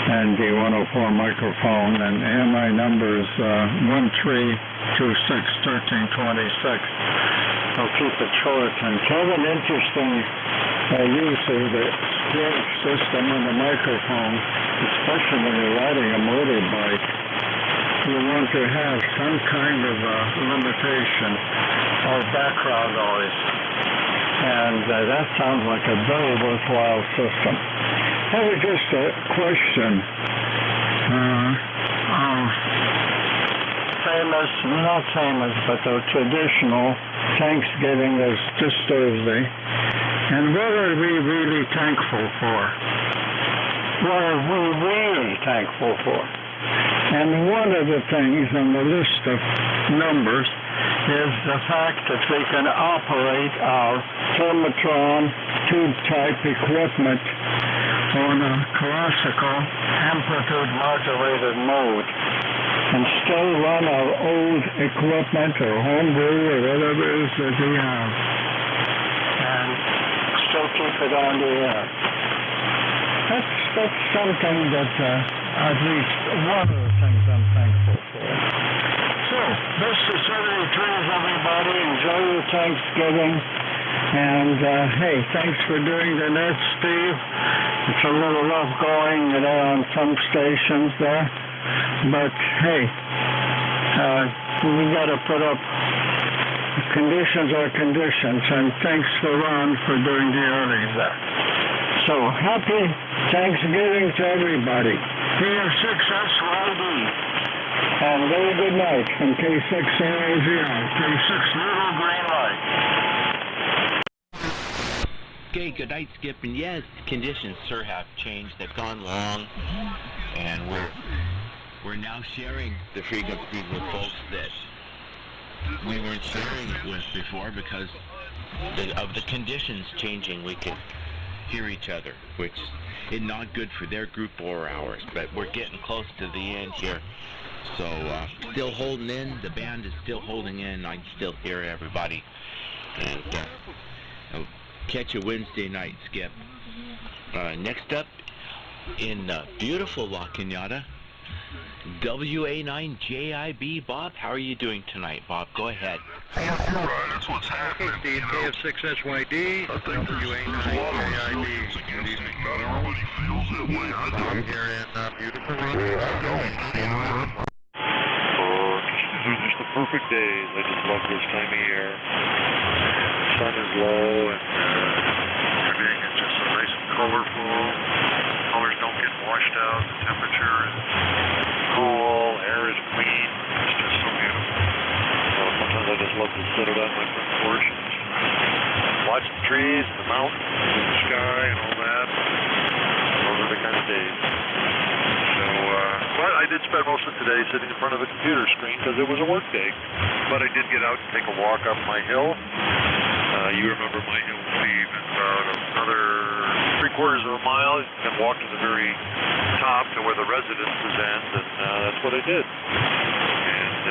And the 104 microphone, and AMI number is 1326-1326. I'll keep it short. And Kevin, interesting use of the steering system on the microphone, especially when you're riding a motorbike. You want to have some kind of limitation of background noise. And that sounds like a very worthwhile system. I have just a question of famous, not famous, but the traditional Thanksgiving is this Thursday. And what are we really thankful for? What are we really thankful for? And one of the things on the list of numbers is the fact that we can operate our thermotron tube-type equipment on a classical amplitude modulated mode and still run our old equipment or homebrew or whatever it is that we have and still keep it on the air. That's something that at least one of the things I'm thankful for. So, this is 73, everybody. Enjoy your Thanksgiving. And, hey, thanks for doing the net, Steve. It's a little rough going, on some stations there. But, hey, we got to put up, conditions are conditions. And thanks for Ron for doing the earnings there. So, happy Thanksgiving to everybody. K6SYD. And very good night from K6LGL, K6 Little Green Light. Okay, good night, Skip. And yes, conditions, sir, have changed. They've gone long, and we're now sharing the frequencies with folks that we weren't sharing it with before because of the conditions changing. We could hear each other, which is not good for their group or ours. But we're getting close to the end here. So, still holding in. The band is still holding in. I can still hear everybody. And I'll catch you Wednesday night, Skip. Next up, in beautiful La Cañada, WA9JIB. Bob, how are you doing tonight, Bob? Go ahead. That's what's happening. Okay, Steve, KF6SYD, WA9JIB. Good evening, Bob. I'm here in beautiful Rock. These are just the perfect days. I just love this time of year. The sun is low and everything is just so nice and colorful. Colors don't get washed out. The temperature is cool. Air is clean. It's just so beautiful. So sometimes I just love to sit out on my front porch and watch the trees and the mountains and the sky and all that. Those are the kind of days. So, but I did spend most of today sitting in front of a computer screen because it was a work day. But I did get out and take a walk up my hill. You remember my hill, Steve, about another 3/4 of a mile, and walk to the very top to where the residences end, and that's what I did. And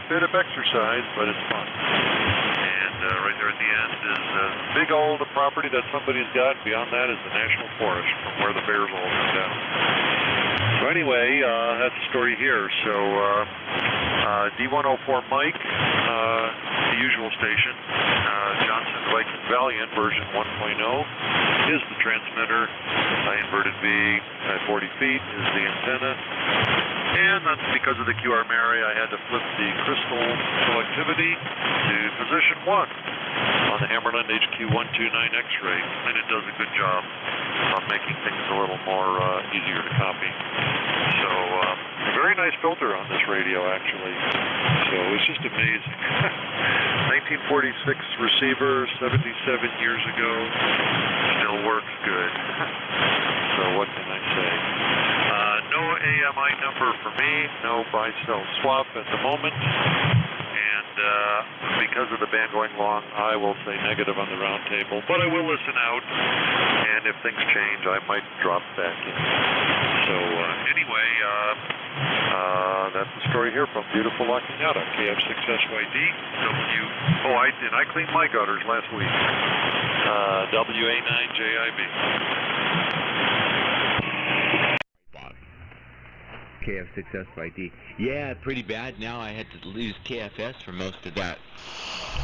bit of exercise, but it's fun. And right there at the end is a big old property that somebody's got. Beyond that is the National Forest, from where the bears all come down. So anyway, that's the story here. So D104 Mike, the usual station, Johnson Viking Valiant version 1.0 is the transmitter. Inverted V at 40 feet is the antenna. And that's because of the QRMary, I had to flip the crystal selectivity to position 1 on the Hammerland HQ129 X-ray, and it does a good job of making things a little more easier to copy. So, a very nice filter on this radio, actually. So it's just amazing. 1946 receiver, 77 years ago, still works good. So what can I say? No AMI number for me, no buy-sell swap at the moment. And because of the band going long, I will say negative on the round table. But I will listen out, and if things change, I might drop back in. So anyway, that's the story here from beautiful La Cañada, KF6SYD, I cleaned my gutters last week. WA9JIB. KF6SYD. Yeah, pretty bad. Now I had to lose KFS for most of that.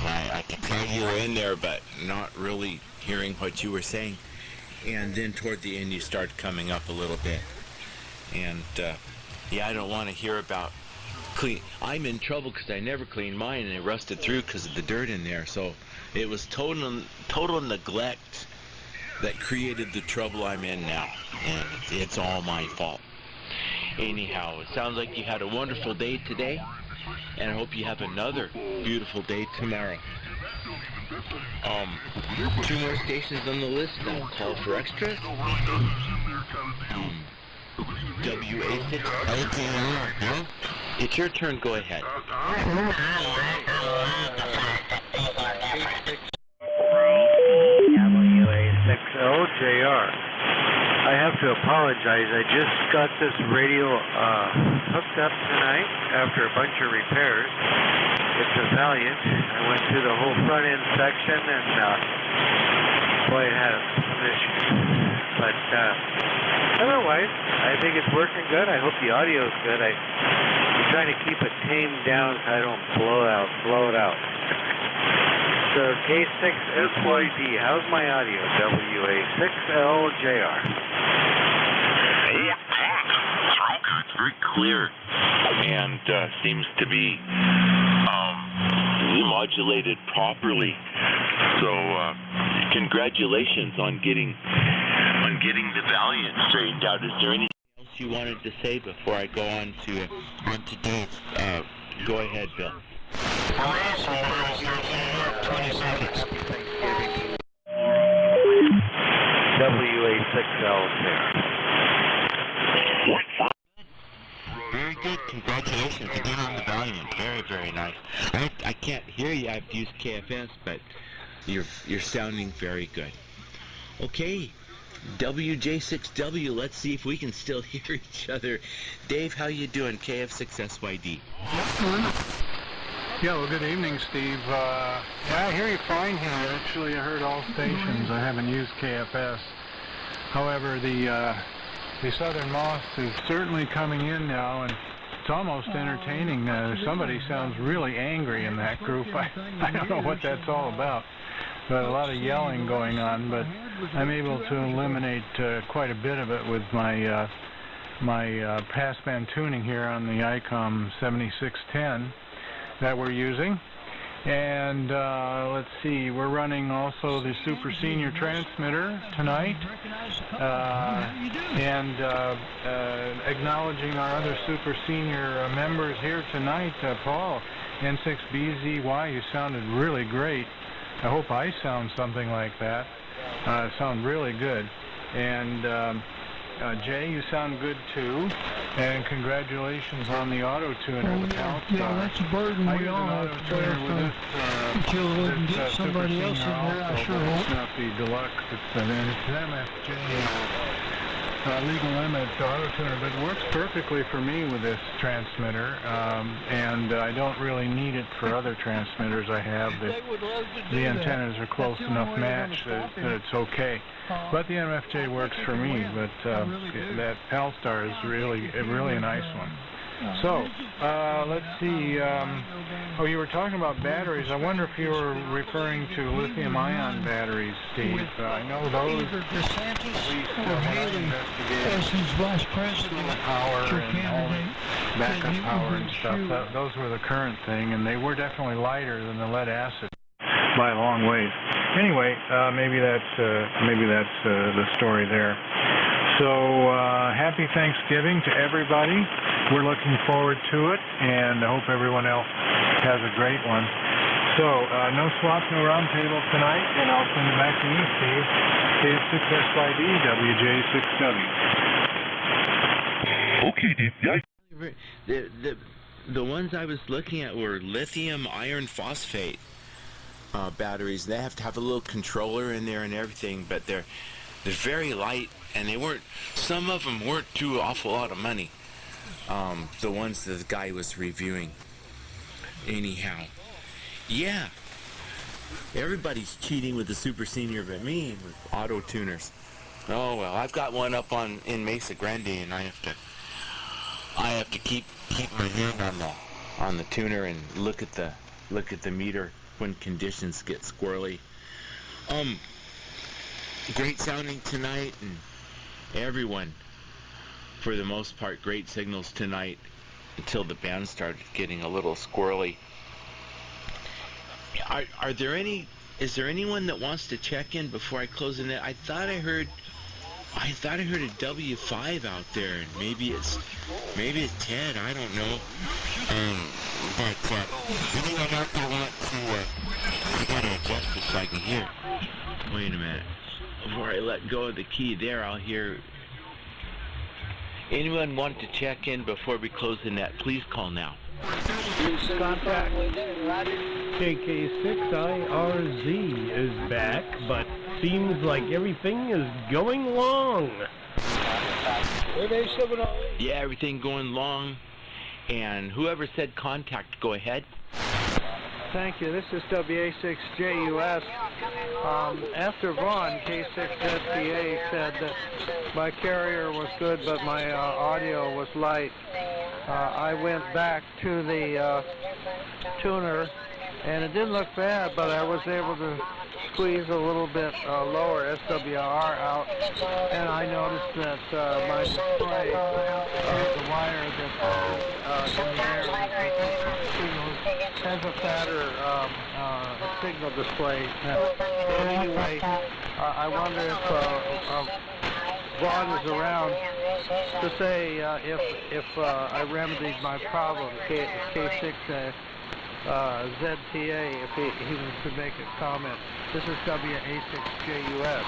I could tell you were in there, but not really hearing what you were saying. And then toward the end, you start coming up a little bit. And yeah, I don't want to hear about clean. I'm in trouble because I never cleaned mine, and it rusted through because of the dirt in there. So it was total neglect that created the trouble I'm in now, and it's all my fault. Anyhow, it sounds like you had a wonderful day today, and I hope you have another beautiful day tomorrow. 2 more stations on the list now. Call for extras. WA6. Okay, it's your turn. Go ahead. WA60JR. I have to apologize. I just got this radio hooked up tonight after a bunch of repairs. It's a Valiant. I went through the whole front end section, and boy, it had some issues. But otherwise, I think it's working good. I hope the audio is good. I'm trying to keep it tamed down so I don't blow it out. So K6SYD, how's my audio? WA6LJR. It's very clear and seems to be modulated properly. So congratulations on getting the Valiant straightened out. Is there anything else you wanted to say before I go on to Dave? Go ahead, Bill. 20 seconds. WA6LJR. Very good. Congratulations again on the Valiant. Very, very nice. I can't hear you. I've used KFS, but you're sounding very good. Okay. WJ6W. Let's see if we can still hear each other. Dave, how you doing? KF6SYD. Yeah, well, good evening, Steve. Yeah, I hear you fine here. Actually, I heard all stations. I haven't used KFS. However, the Southern Moss is certainly coming in now, and it's almost entertaining. Somebody sounds really angry in that group. I don't know what that's all about, but a lot of yelling going on. But I'm able to eliminate quite a bit of it with my passband tuning here on the ICOM 7610 that we're using. And let's see, we're running also the Super Senior transmitter tonight, and acknowledging our other Super Senior members here tonight. Paul, N6BZY, you sounded really great. I hope I sound something like that. Sound really good. And Jay, you sound good too, and congratulations on the auto-tuner. Yeah, that's a burden we all have to bear until we can get somebody else in there, I sure hope. It's not the deluxe, it's an MFJ legal limit auto-tuner, but it works perfectly for me with this transmitter, and I don't really need it for other transmitters I have. The antennas are close enough matched that it's okay. But the MFJ works for me, but that Palstar is really a nice one. So, let's see. Oh, you were talking about batteries. I wonder if you were referring to lithium-ion batteries, Steve. I know those, at least as his vice president, power and backup power and stuff. Those were the current thing, and they were definitely lighter than the lead acid by a long ways. Anyway, maybe that's the story there. So happy Thanksgiving to everybody. We're looking forward to it, and I hope everyone else has a great one. So no swap, no round table tonight, and I'll send it back to you, Steve. K6SYD, WJ6W. Okay, Dave. The ones I was looking at were lithium iron phosphate batteries. They have to have a little controller in there and everything, but they're very light, and they weren't. Some of them weren't too awful lot of money. The ones that the guy was reviewing. Anyhow, yeah. Everybody's cheating with the Super Senior but me with auto tuners. Oh well, I've got one up in Mesa Grande, and I have to keep my hand on the tuner and look at the meter when conditions get squirrely. Great sounding tonight, and everyone, for the most part, great signals tonight until the band started getting a little squirrely. Is there anyone that wants to check in before I close the net? I thought I heard a W5 out there, and maybe it's Ted. I don't know. But anyone out there want to? I gotta adjust this so I can hear. Wait a minute. Before I let go of the key there, I'll hear. Anyone want to check in before we close the net? Please call now. Contact KK6IRZ is back, but seems like everything is going long. Yeah, everything going long. And whoever said contact, go ahead. Thank you. This is WA6JUS. After Vaughn, K6SPA said that my carrier was good, but my audio was light. I went back to the tuner, and it didn't look bad, but I was able to squeeze a little bit lower SWR out, and I noticed that my display, the wire that's in the air signals, has a fatter signal display. Anyway, I wonder if Vaughn is around to say if I remedied my problem, K6 ZTA, if he was to make a comment. This is WA6JUS.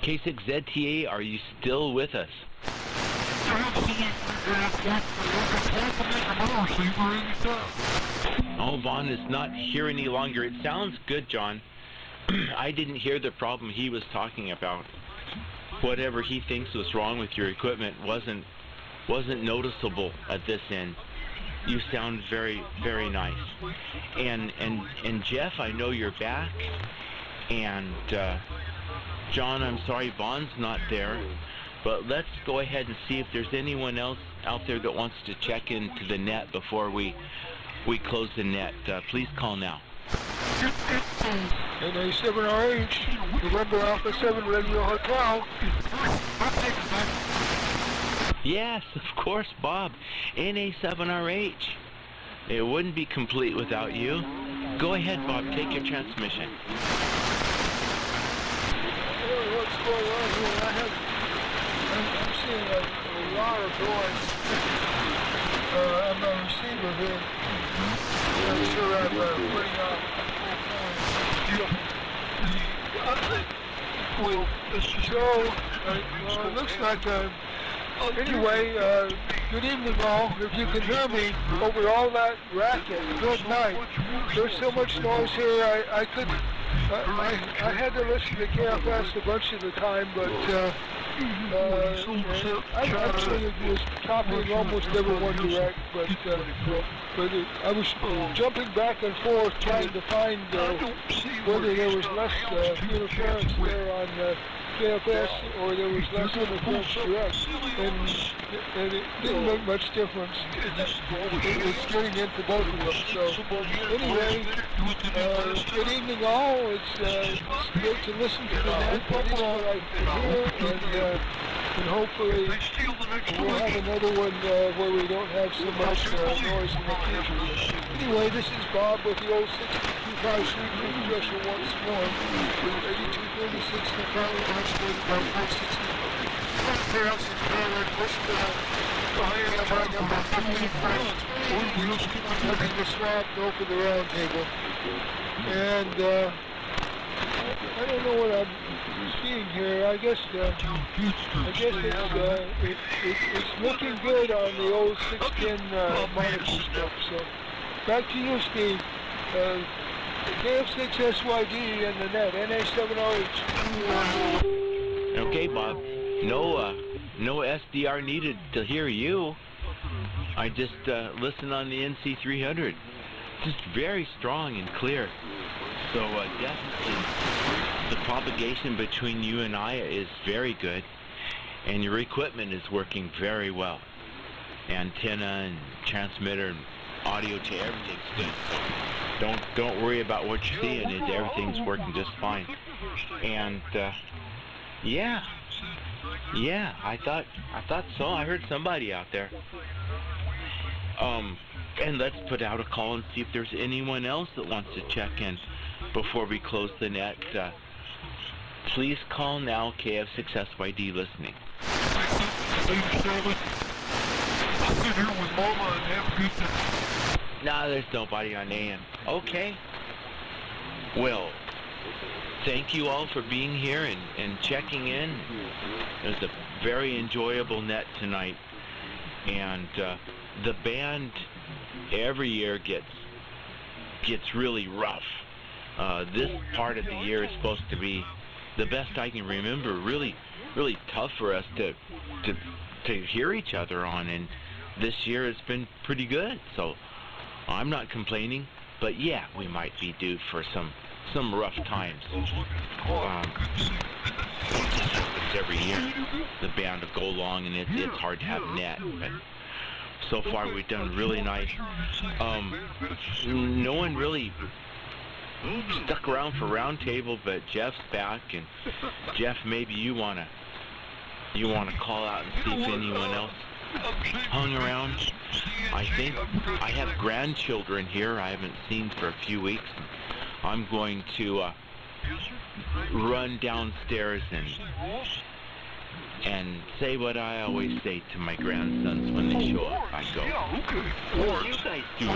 K6ZTA, are you still with us? Oh, Vaughn is not here any longer. It sounds good, John. I didn't hear the problem he was talking about. Whatever he thinks was wrong with your equipment wasn't noticeable at this end. You sound very, very nice. And Jeff, I know you're back. And John, I'm sorry Vaughn's not there. But let's go ahead and see if there's anyone else out there that wants to check into the net before we close the net. Please call now. NA7RH, November Alpha 7 Radio Hotel. Yes, of course, Bob. NA7RH. It wouldn't be complete without you. Go ahead, Bob. Take your transmission. What's going on here? I'm seeing a lot of noise on my receiver here. I'm sure I'm putting out. Well, so it looks like anyway, good evening all. If you can hear me over all that racket, good night. There's so much noise here, I had to listen to KFS a bunch of the time, but actually it was copying almost everyone direct, but I was jumping back and forth trying to find whether there was less interference there on KFS or there was less interference direct, and it didn't make much difference. It's getting into both of them. So anyway, good evening all. It's great to listen to the net. At least what I can hear, and And hopefully we'll have another one where we don't have so much noise in the future. Anyway, this is Bob with the old 625 Freq thresher once more. 8236 McConnell, actually about 460. Perhaps it's forward, pushed behind by number 55. Having the swap go for the round table. And I don't know what I'm seeing here. I guess it's looking good on the old 610 monocle stuff. So back to you, Steve. KF6SYD and the net, NA7RH. Okay, Bob. No SDR needed to hear you. I just listened on the NC300. Just very strong and clear. So definitely the propagation between you and I is very good, and your equipment is working very well. Antenna and transmitter and audio to everything's good. So don't worry about what you're seeing. Everything's working just fine. And yeah, I thought so. I heard somebody out there. And let's put out a call and see if there's anyone else that wants to check in before we close the net. Please call now, KF6SYD listening. No, there's nobody on AM. Okay. Well, thank you all for being here and checking in. It was a very enjoyable net tonight. And the band every year gets really rough. This part of the year is supposed to be the best I can remember. Really tough for us to hear each other on, and this year it's been pretty good. So I'm not complaining, but yeah, we might be due for some rough times. Happens every year. The band will go long, and it's hard to have net, but so far we've done really nice. No one really stuck around for roundtable, but Jeff's back, and Jeff, maybe you wanna call out and see if anyone else hung around. I think I have grandchildren here I haven't seen for a few weeks. I'm going to run downstairs and say what I always say to my grandsons when they show up. I go, "What are you guys doing